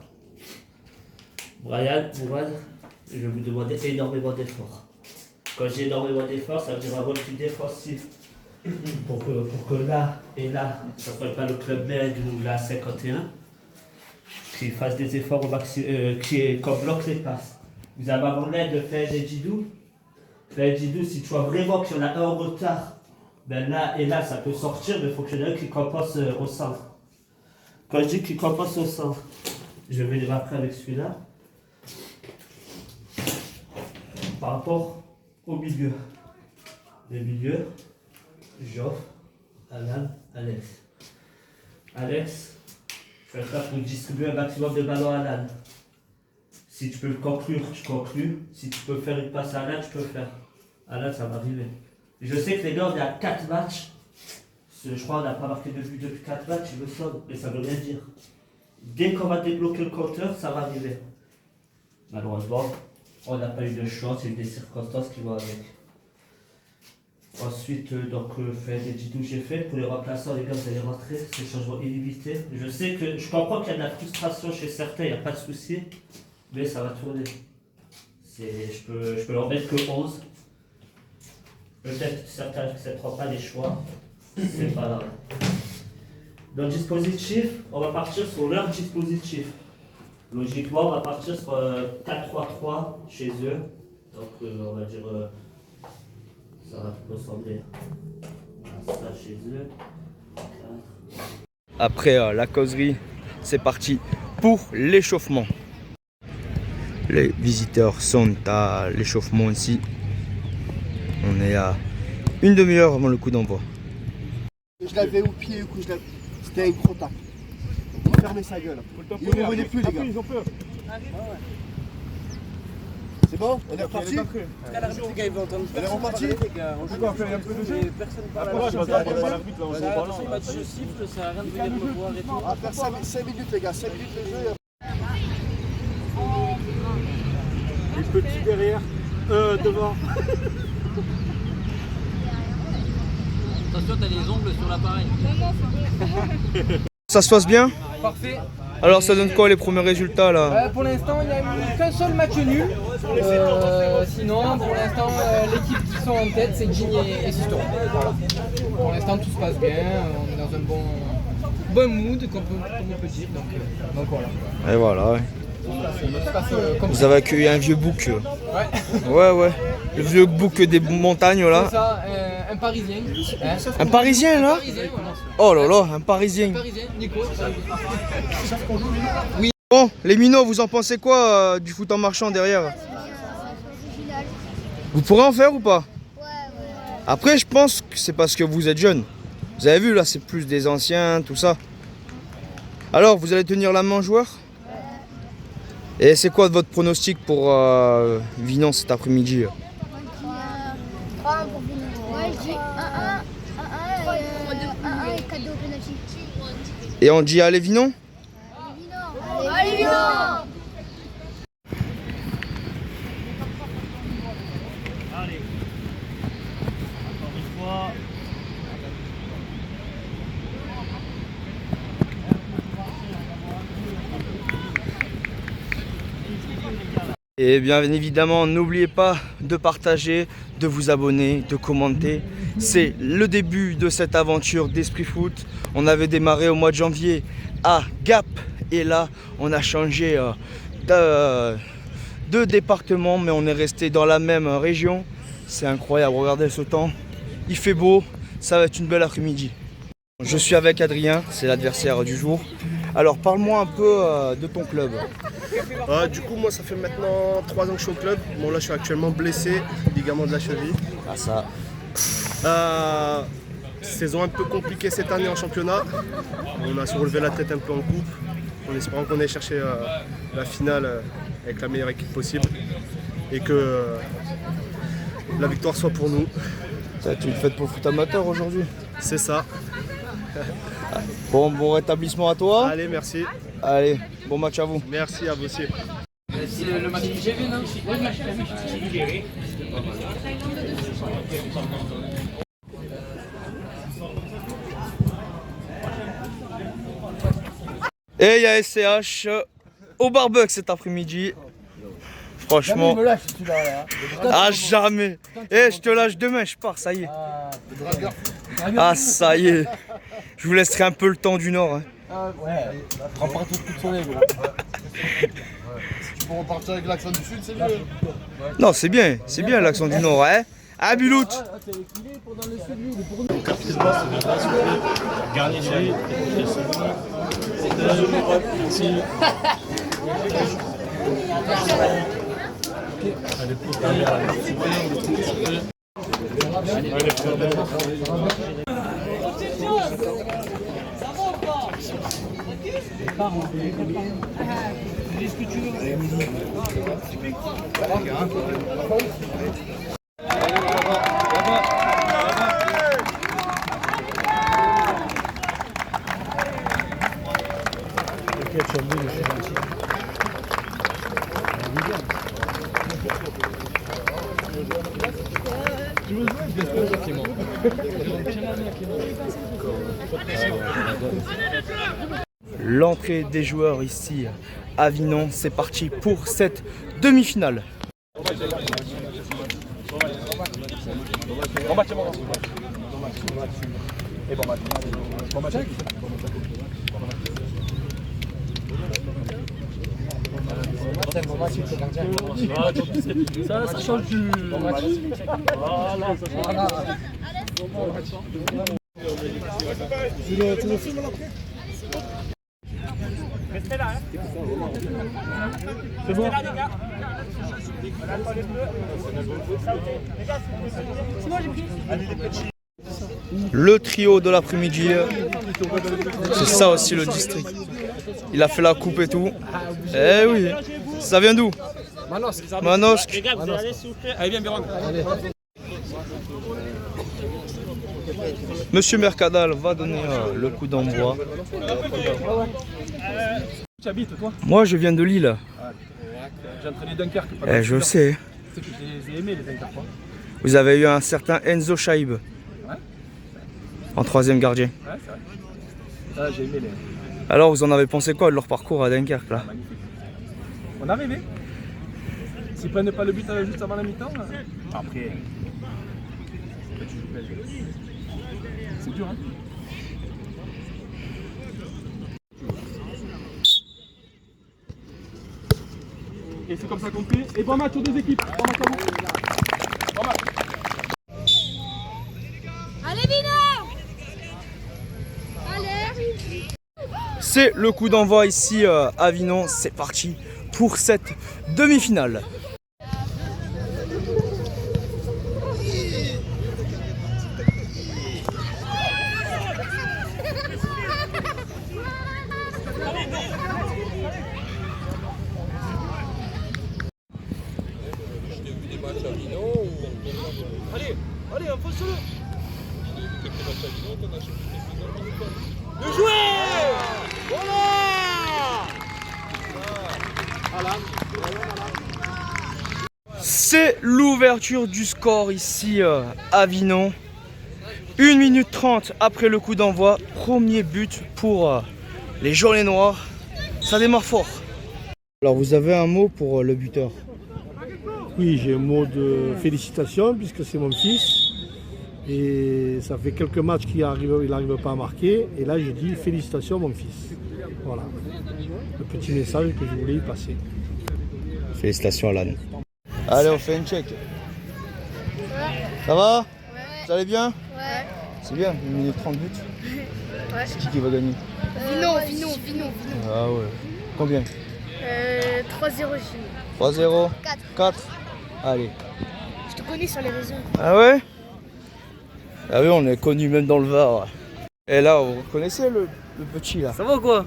Brian, Mourad, je vais vous demander énormément d'efforts. Quand j'ai énormément d'efforts, ça veut dire un rôle plus défensif. Pour que là et là, ça ne soit pas le club med ou la 51, qui fasse des efforts au maximum, qu'on bloque les passes. Vous avez avant l'aide de Flair et Djidou. Flair et Djidou, si tu vois vraiment qu'il y en a un en retard, ben là et là, ça peut sortir, mais il faut qu'il y en ait un qui compense au centre. Quand je dis qu'il compense au centre, je vais venir après avec celui-là. Par rapport au milieu. Le milieu, Geoff, Alan, Alex. Alex, je vais faire pour distribuer un maximum de ballons à Alan. Si tu peux le conclure, tu conclus. Si tu peux faire une passe à Alan, tu peux le faire. Alan, ça va arriver. Je sais que les gars, on est à 4 matchs. Je crois qu'on n'a pas marqué de but depuis 4 matchs, il me semble, mais ça veut rien dire. Dès qu'on va débloquer le compteur, ça va arriver. Malheureusement, on n'a pas eu de chance, il y a eu des circonstances qui vont avec. Ensuite, fait des Djidou j'ai fait. Pour les remplaçants, les gars, vous allez rentrer, c'est le changement illimité. Je comprends qu'il y a de la frustration chez certains, il n'y a pas de souci, mais ça va tourner. Je peux leur mettre que 11. Peut-être certains n'accepteront pas les choix, c'est pas grave. Dans le dispositif, on va partir sur leur dispositif. Logiquement, on va partir sur 4-3-3 chez eux. Donc, on va dire, ça va ressembler à ça chez eux. 4. Après la causerie, c'est parti pour l'échauffement. Les visiteurs sont à l'échauffement ici. On est à une demi-heure avant le coup d'envoi. Je l'avais au pied, c'était un gros tac. Fermez sa gueule. Il ne revenait plus, les gars. Ils ont peur. C'est bon? On est reparti? On est reparti? On joue quoi? On fait un peu de jeu? Personne ne parle à l'arbitre. Attention, il m'a dit je siffle, ça sert à rien de venir me voir et tout. On va faire 5 minutes, les gars. 5 minutes de jeu. Les petits derrière. Devant. Attention, t'as les ongles sur l'appareil. Ça se passe bien? Parfait. Alors ça donne quoi les premiers résultats là? Pour l'instant, il n'y a eu qu'un seul match nul. Sinon, pour l'instant, l'équipe qui sont en tête, c'est Ginny et Sisto. Voilà. Pour l'instant, tout se passe bien. On est dans un bon mood, comme on peut dire. Donc voilà. Et voilà, ouais. Vous avez accueilli un vieux bouc. Ouais. Ouais. Le vieux bouc des montagnes là. C'est ça, un Parisien. Hein. Un Parisien là? Oh là là, un Parisien. Nico. Oui. Bon, les minots, vous en pensez quoi du foot en marchant derrière? Vous pourrez en faire ou pas? Après, je pense que c'est parce que vous êtes jeune. Vous avez vu là, c'est plus des anciens, tout ça. Alors, vous allez tenir la main, joueur? Et c'est quoi votre pronostic pour Vinon cet après-midi? 3 pour Vinon. Ouais, je dis 1-1 et 4-2 au penalty. Et on dit allez Vinon? Allez Vinon! Allez. Encore une fois. Et bien évidemment, n'oubliez pas de partager, de vous abonner, de commenter. C'est le début de cette aventure d'Esprit Foot. On avait démarré au mois de janvier à Gap et là, on a changé de département, mais on est resté dans la même région. C'est incroyable, regardez ce temps. Il fait beau, ça va être une belle après-midi. Je suis avec Adrien, c'est l'adversaire du jour. Alors parle-moi un peu de ton club. Du coup, moi, ça fait maintenant 3 ans que je suis au club. Bon, là, je suis actuellement blessé, ligament de la cheville. Ah, ça. Saison un peu compliquée cette année en championnat. On a soulevé la tête un peu en coupe, en espérant qu'on ait cherché la finale avec la meilleure équipe possible et que la victoire soit pour nous. Ça, tu le fais pour le foot amateur aujourd'hui? C'est ça. Bon rétablissement à toi. Allez, merci. Allez, bon match à vous. Merci à vous aussi. C'est le match du GV, non? Ouais, le match du GV. Et il y a SCH au barbecue cet après-midi. Franchement. Jamais il me lâche celui-là. Ah, jamais. Eh, je te lâche demain, je pars, ça y est. Ah, ça y est. Je vous laisserai un peu le temps du Nord. Hein. Ah ouais, prends pas tout le coup de soleil, gros. Si tu peux repartir avec l'accent du Sud, c'est mieux. Non, c'est bien l'accent du Nord, hein. Ah, Bilout. Garni de riz. Merci. Allez, pour ta mère, L'entrée des joueurs ici à Vinon, c'est parti pour cette demi-finale. Ça change du... Voilà, Tu le filmes là après? Restez là, hein. C'est bon. Là, les gars. C'est bon, j'ai pris. Le trio de l'après-midi, c'est ça aussi le district. Il a fait la coupe et tout. Eh oui, ça vient d'où? Manosque. Les gars, vous allez s'il vous plaît. Allez, viens, Véron. Monsieur Mercadal va donner le coup d'envoi. Tu habites toi? Moi je viens de Lille. J'ai entraîné Dunkerque. Je le sais. C'est que je les ai aimés les Dunkerquois. Vous avez eu un certain Enzo Shaib. Ouais. En 3e gardien. Ouais, c'est vrai. Ça, j'ai aimé les... Alors vous en avez pensé quoi de leur parcours à Dunkerque là? Magnifique. On a rêvé. S'ils prennent pas le but juste avant la mi-temps, après... C'est dur, hein. Et c'est comme ça qu'on fait. Et bon match aux deux équipes. Bon match à vous. Bon match. Allez, Vino! Allez! C'est le coup d'envoi ici à Vinon. C'est parti pour cette demi-finale. C'est l'ouverture du score ici à Vinon. 1 minute 30 après le coup d'envoi. Premier but pour les Jaunets Noirs. Ça démarre fort. Alors vous avez un mot pour le buteur? Oui, j'ai un mot de félicitations puisque c'est mon fils. Et ça fait quelques matchs qu'il n'arrive pas à marquer. Et là, je dis félicitations mon fils. Voilà. Le petit message que je voulais y passer. Félicitations Alan. Allez, on fait une check. Ça va? Vous allez bien? Ouais. C'est bien, 1 minute 30 buts. Ouais. C'est qui va gagner? Vinon. Ah ouais. Combien? 3-0 chez nous. 3-0? 4. Allez. Je te connais sur les réseaux. Ah ouais? Ah oui, on est connu même dans le Var. Et là, vous reconnaissez le petit là? Ça va ou quoi?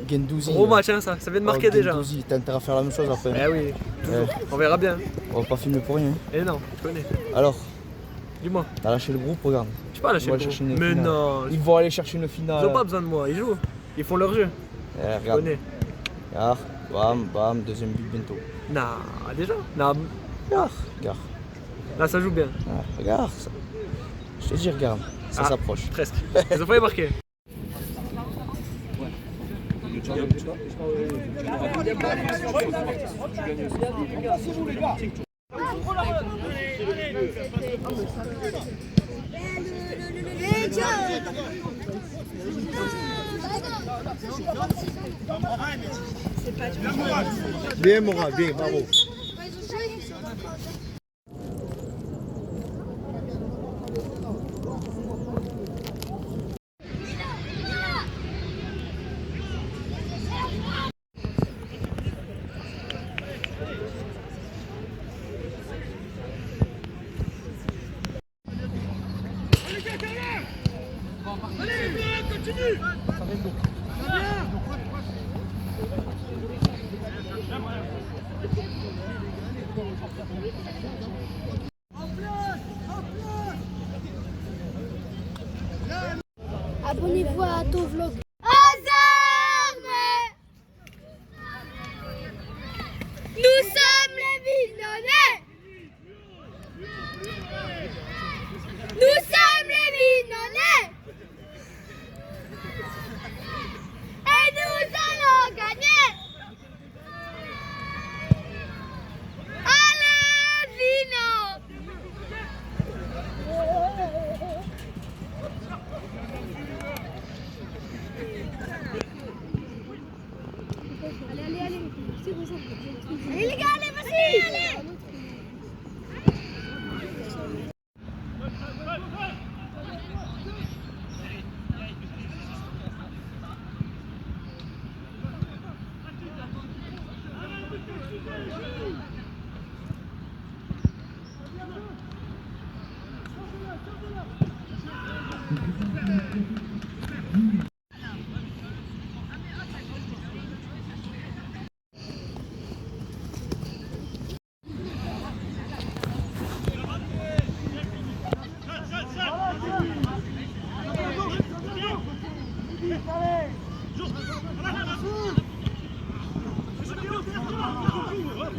Gendouzi. Gros match, hein, ça vient de marquer déjà. Gendouzi, t'as intérêt à faire la même chose après. Eh oui, toujours. On verra bien. On va pas filmer pour rien. Eh non, je connais. Alors? Dis-moi. T'as lâché le groupe, regarde. Je pas lâché le groupe. Mais non. Ils vont aller chercher une finale. Ils ont pas besoin de moi, ils jouent. Ils font leur jeu. Regarde. Je connais. Regarde, bam, deuxième but bientôt. Nah, déjà? Nah. Regarde. Là, ça joue bien. Regarde. Je te dis, regarde. Ça s'approche. Presque. Ils ont pas marqué. Bien Mora, bien, bravo. Abonnez-vous à ton vlog. Nous sommes les Vinonnais. Nous sommes les Vinonnais. Et nous allons gagner. Allez, Vinon. Allez, c'est bon ça. Allez les gars, allez, vas-y, allez.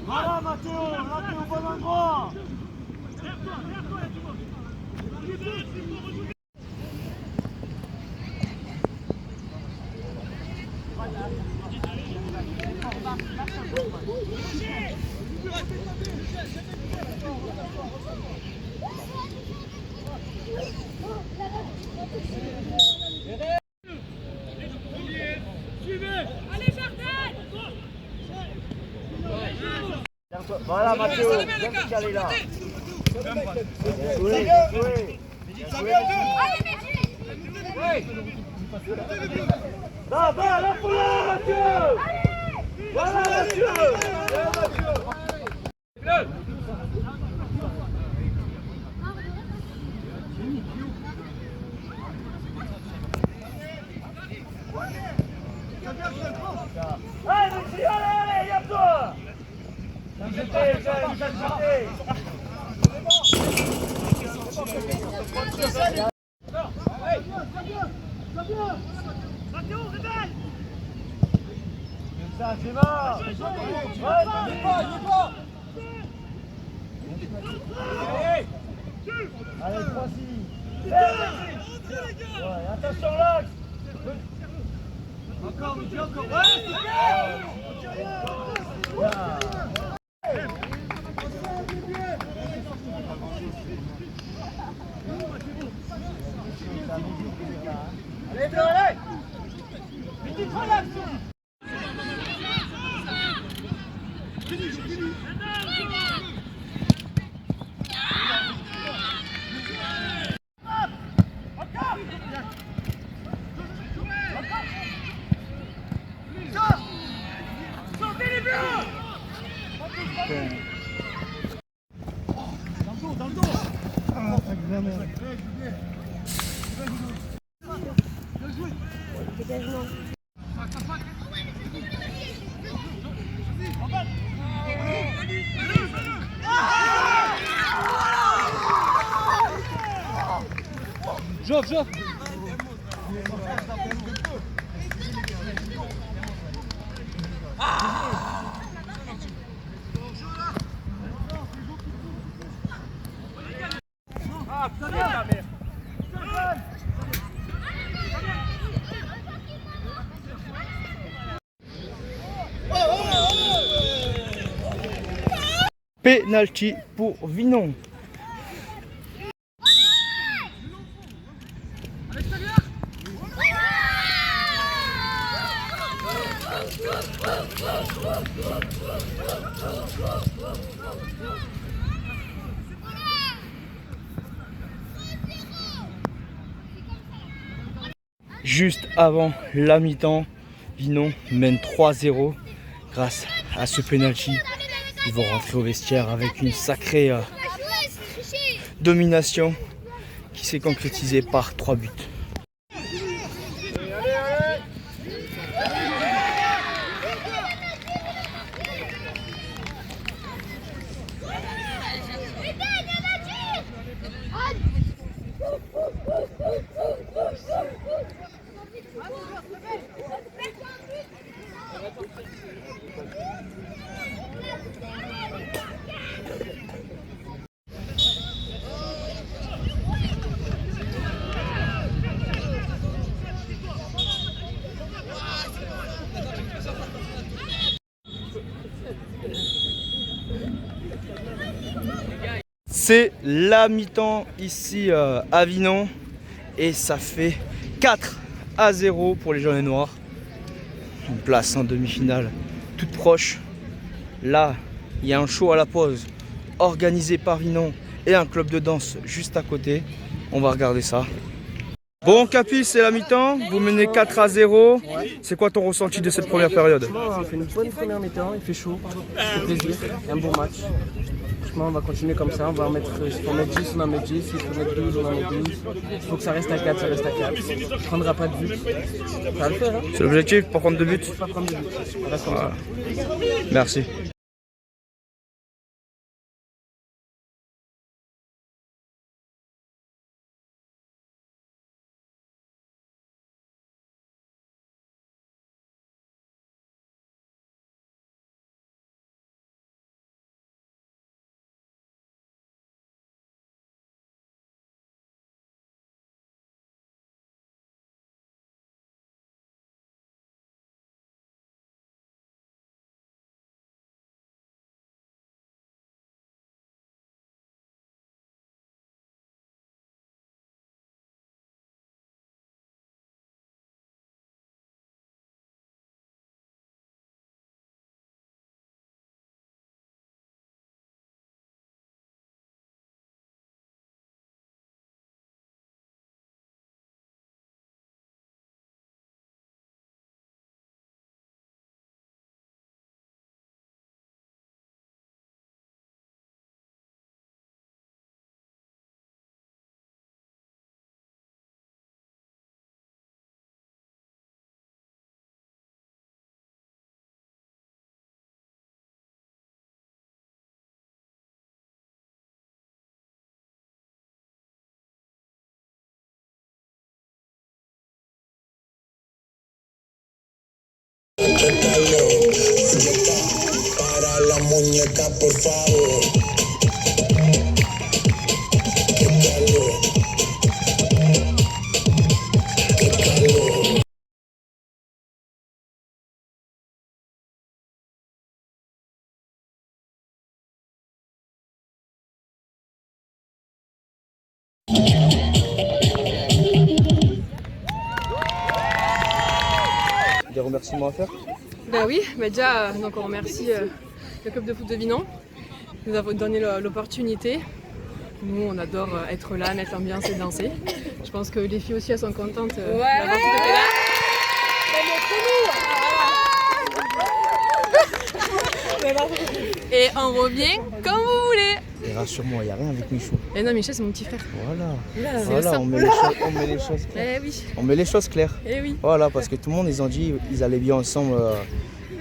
Voilà Mathéo, là t'es au bon endroit. Voilà Mathéo, bien calé là. Oui. Là, va, là, pour là, Mathieu. Voilà Mathieu. Allez, Messi, allez, y'a-toi. Allez, 3-6. Ouais, attention l'axe. Encore, encore. Ouais, allez, allez. Vite, relax. J'offre. Penalty pour Vinon. Juste avant la mi-temps, Vinon mène 3-0 grâce à ce penalty. Ils vont rentrer au vestiaire avec une sacrée domination qui s'est concrétisée par 3 buts. C'est la mi-temps ici à Vinon et ça fait 4-0 pour les jaunes et noirs. Une place en demi-finale toute proche. Là, il y a un show à la pause organisé par Vinon et un club de danse juste à côté. On va regarder ça. Bon Capi, c'est la mi-temps, vous menez 4-0. C'est quoi ton ressenti de cette première période? On fait une bonne première mi-temps, il fait chaud, ça fait plaisir, un bon match. Franchement, on va continuer comme ça, on va mettre, s'il faut mettre 10, on en met 10, s'il faut mettre 12, on en met 12. Il faut que ça reste à 4, ça reste à 4. On ne prendra pas de but. Ça va le faire, hein? C'est l'objectif, pas prendre de but? Pas prendre de but, on reste comme ça. Merci. Para la muñeca, por favor. Qué calor. Qué calor. Des remerciements à faire? Ben oui, déjà donc on remercie le club de foot de Vinon de nous avoir donné l'opportunité. Nous on adore être là, mettre l'ambiance et danser. Je pense que les filles aussi elles sont contentes d'avoir tout été là. Et on revient comme vous voulez. Et rassure-moi, il n'y a rien avec Michou. Et non, Michel c'est mon petit frère. Voilà, C'est voilà ça. on met les choses claires. Eh oui. On met les choses claires. Eh oui. Voilà, parce que tout le monde, ils ont dit ils allaient bien ensemble,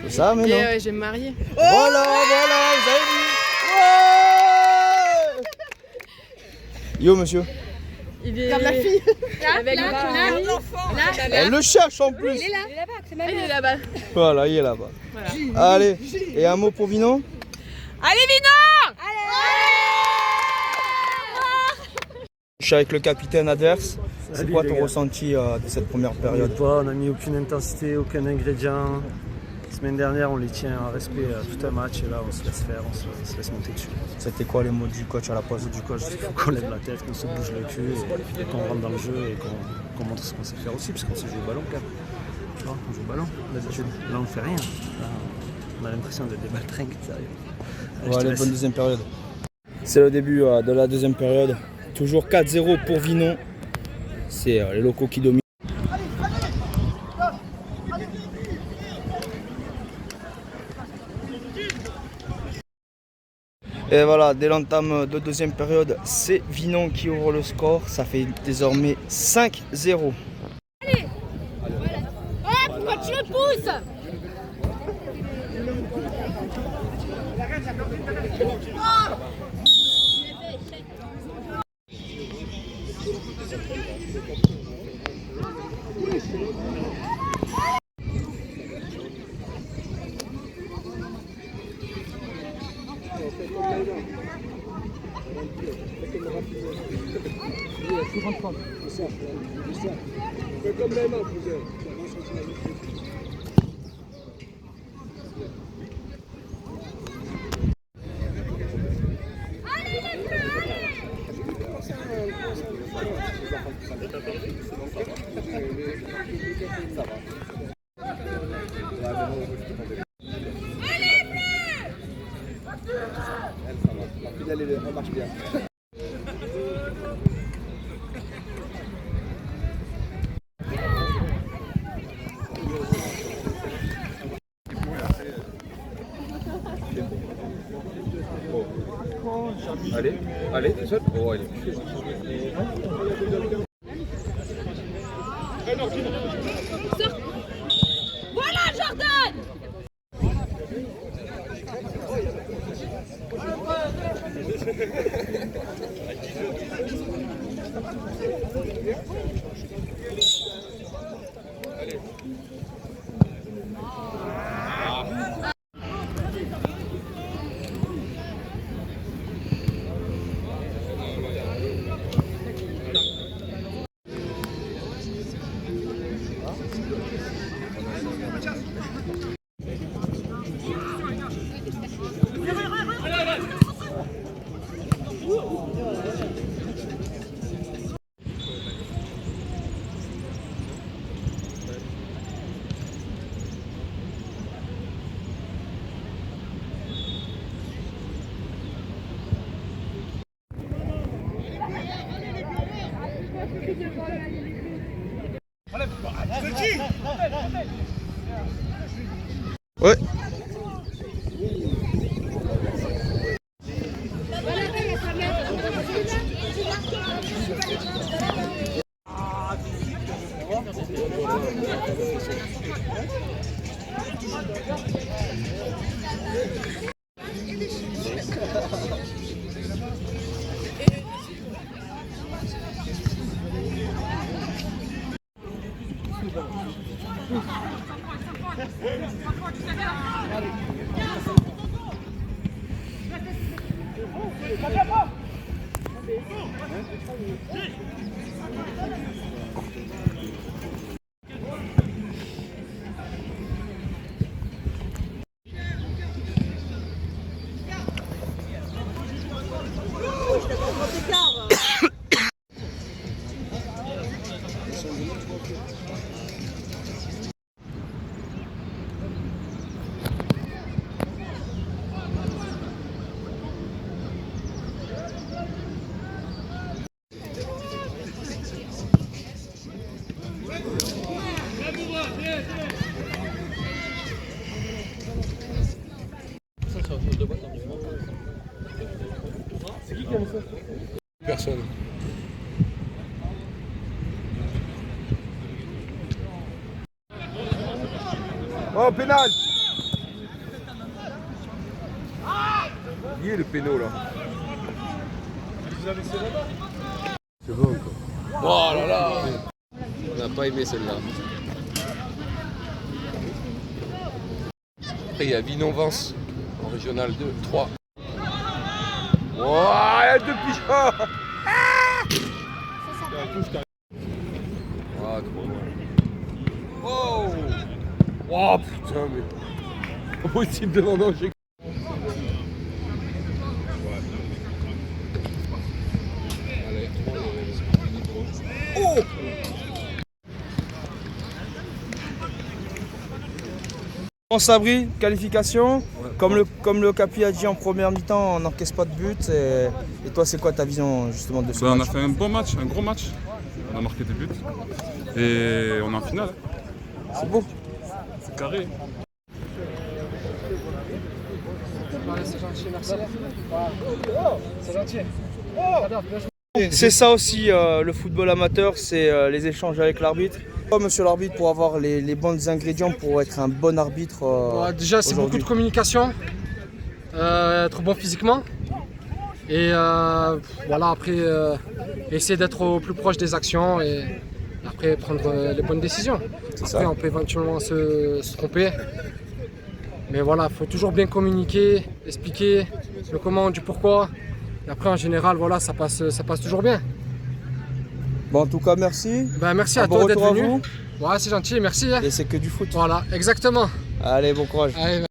tout ça, mais Et non. je vais me marier. Voilà, vous avez vu. Ouais. Yo, monsieur. Il est... Regarde la fille. Avec l'enfant. Elle le cherche en plus. Il est là. Il est là-bas, c'est ma Il est là-bas. Voilà, il est là-bas. Voilà. Allez, et un mot pour Vinon? Allez Vinon! Je suis avec le capitaine adverse. C'est Salut, quoi les ton gars. ressenti de cette première période? On n'a mis aucune intensité, aucun ingrédient. La semaine dernière, on les tient en respect tout un match et là, on se laisse faire, on se laisse monter dessus. C'était quoi les mots du coach à la pause? Du coach, il faut qu'on lève la tête, qu'on se bouge le cul et qu'on rentre dans le jeu et qu'on montre ce qu'on sait faire aussi, parce qu'on sait jouer au ballon quand même. Tu vois, on joue au ballon d'habitude. Là, on ne fait rien. Là, on a l'impression d'être des baltringues, sérieux. Allez, Voilà, je te laisse. bonne deuxième période. C'est le début de la deuxième période. Toujours 4-0 pour Vinon. C'est les locaux qui dominent. Et voilà, dès l'entame de deuxième période, c'est Vinon qui ouvre le score. Ça fait désormais 5-0. Pourquoi tu le pousses? Elle marche bien. Allez, allez, tout seul. Oh, allez. Voilà Jordan! Ouais. C'est qui a mis ça? Personne. Oh, pénal! Il est le péno là. C'est bon quoi. Oh là là! On n'a pas aimé celle-là. Après il y a Vinon-Vence en régional 2, 3. Oh, il y a 2 pigeons! Ah, trop loin. Oh! Oh putain, mais. Impossible de l'endanger. Oh! Bon Sabri, qualification, comme le Capi a dit en première mi-temps, on n'encaisse pas de but. Et toi, c'est quoi ta vision justement de ce match? On a fait un bon match, un gros match. On a marqué des buts. Et on est en finale. C'est beau. C'est carré. C'est gentil, merci. C'est gentil. C'est ça aussi le football amateur, c'est les échanges avec l'arbitre. Monsieur l'arbitre, pour avoir les bons ingrédients pour être un bon arbitre déjà, c'est beaucoup de communication, être bon physiquement et voilà, après essayer d'être au plus proche des actions et après prendre les bonnes décisions. Après, on peut éventuellement se tromper, mais voilà, il faut toujours bien communiquer, expliquer le comment, du pourquoi. Et après, en général, voilà, ça passe toujours bien. Bon, en tout cas, merci. Ben, merci à toi d'être venu. Ouais, c'est gentil, merci. Et c'est que du foot. Voilà, exactement. Allez, bon courage. Allez,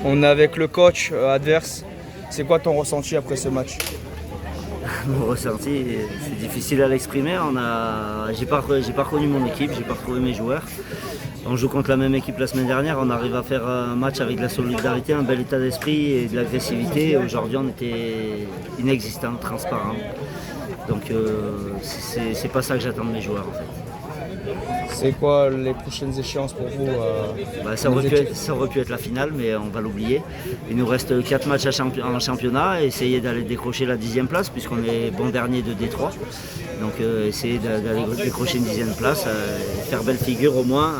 on est avec le coach adverse. C'est quoi ton ressenti après ce match? Mon ressenti, c'est difficile à l'exprimer. J'ai pas reconnu mon équipe, j'ai pas retrouvé mes joueurs. On joue contre la même équipe la semaine dernière, on arrive à faire un match avec de la solidarité, un bel état d'esprit et de l'agressivité. Aujourd'hui, on était inexistant, transparent. Donc c'est pas ça que j'attends de mes joueurs en fait. C'est quoi les prochaines échéances pour vous ça aurait pu être la finale, mais on va l'oublier. Il nous reste 4 matchs en championnat, essayer d'aller décrocher la 10e place puisqu'on est bon dernier de Détroit. Donc essayer d'aller décrocher une 10e place, faire belle figure au moins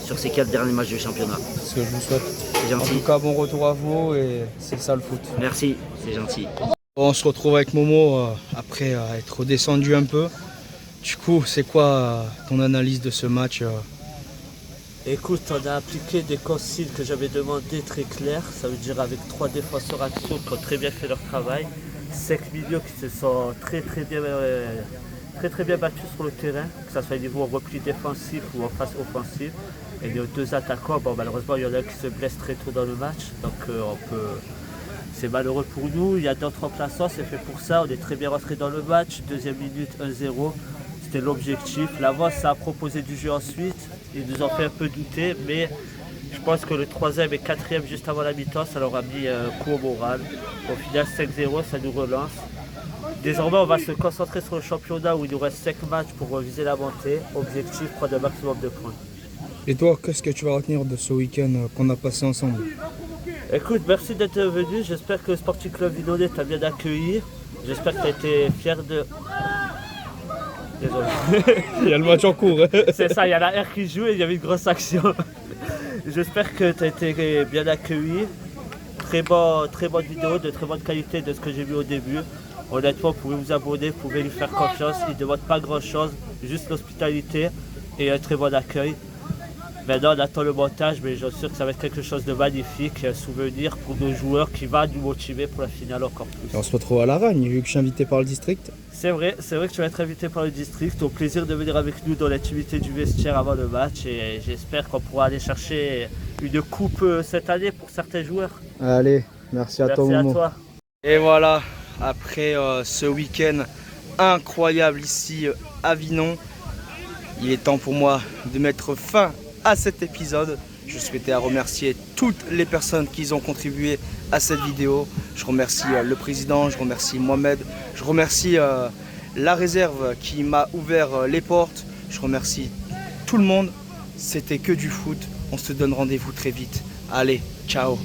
sur ces 4 derniers matchs du championnat. C'est ce que je vous souhaite. C'est gentil. En tout cas, bon retour à vous et c'est ça le foot. Merci, c'est gentil. On se retrouve avec Momo après être redescendu un peu. Du coup, c'est quoi ton analyse de ce match? Écoute, on a appliqué des consignes que j'avais demandées très claires. Ça veut dire avec 3 défenseurs action qui ont très bien fait leur travail. 5 milieux qui se sont très bien battus sur le terrain, que ce soit au niveau repli défensif ou en phase offensive. Et les 2 attaquants, malheureusement, il y en a qui se blessent très tôt dans le match. Donc c'est malheureux pour nous. Il y a d'autres remplaçants, c'est fait pour ça. On est très bien rentré dans le match. 2e minute, 1-0. C'était l'objectif. L'avance, ça a proposé du jeu ensuite. Ils nous ont fait un peu douter, mais je pense que le 3e et 4e juste avant la mi-temps, ça leur a mis un coup au moral. Au final, 5-0, ça nous relance. Désormais, on va se concentrer sur le championnat où il nous reste 5 matchs pour viser la montée. Objectif, prendre un maximum de points. Et toi, qu'est-ce que tu vas retenir de ce week-end qu'on a passé ensemble? Écoute, merci d'être venu. J'espère que le Sporting Club Vinonnais t'a bien accueilli. J'espère que tu as été fier de... Désolé. Il y a le match en cours. C'est ça, il y a la R qui joue et il y avait une grosse action. J'espère que tu as été bien accueilli. Très bonne vidéo, de très bonne qualité de ce que j'ai vu au début. Honnêtement, vous pouvez vous abonner, vous pouvez lui faire confiance. Il ne demande pas grand chose, juste l'hospitalité et un très bon accueil. Maintenant, on attend le montage, mais je suis sûr que ça va être quelque chose de magnifique, un souvenir pour nos joueurs qui va nous motiver pour la finale encore plus. Et on se retrouve à Laragne, vu que je suis invité par le district. C'est vrai que tu vas être invité par le district. Au plaisir de venir avec nous dans l'intimité du vestiaire avant le match. Et j'espère qu'on pourra aller chercher une coupe cette année pour certains joueurs. Allez, merci à toi, Momo. Toi. Et voilà, après ce week-end incroyable ici à Vinon, il est temps pour moi de mettre fin à cet épisode. Je souhaitais remercier toutes les personnes qui ont contribué à cette vidéo. Je remercie le président, je remercie Mohamed, je remercie la réserve qui m'a ouvert les portes. Je remercie tout le monde. C'était que du foot. On se donne rendez-vous très vite. Allez, ciao.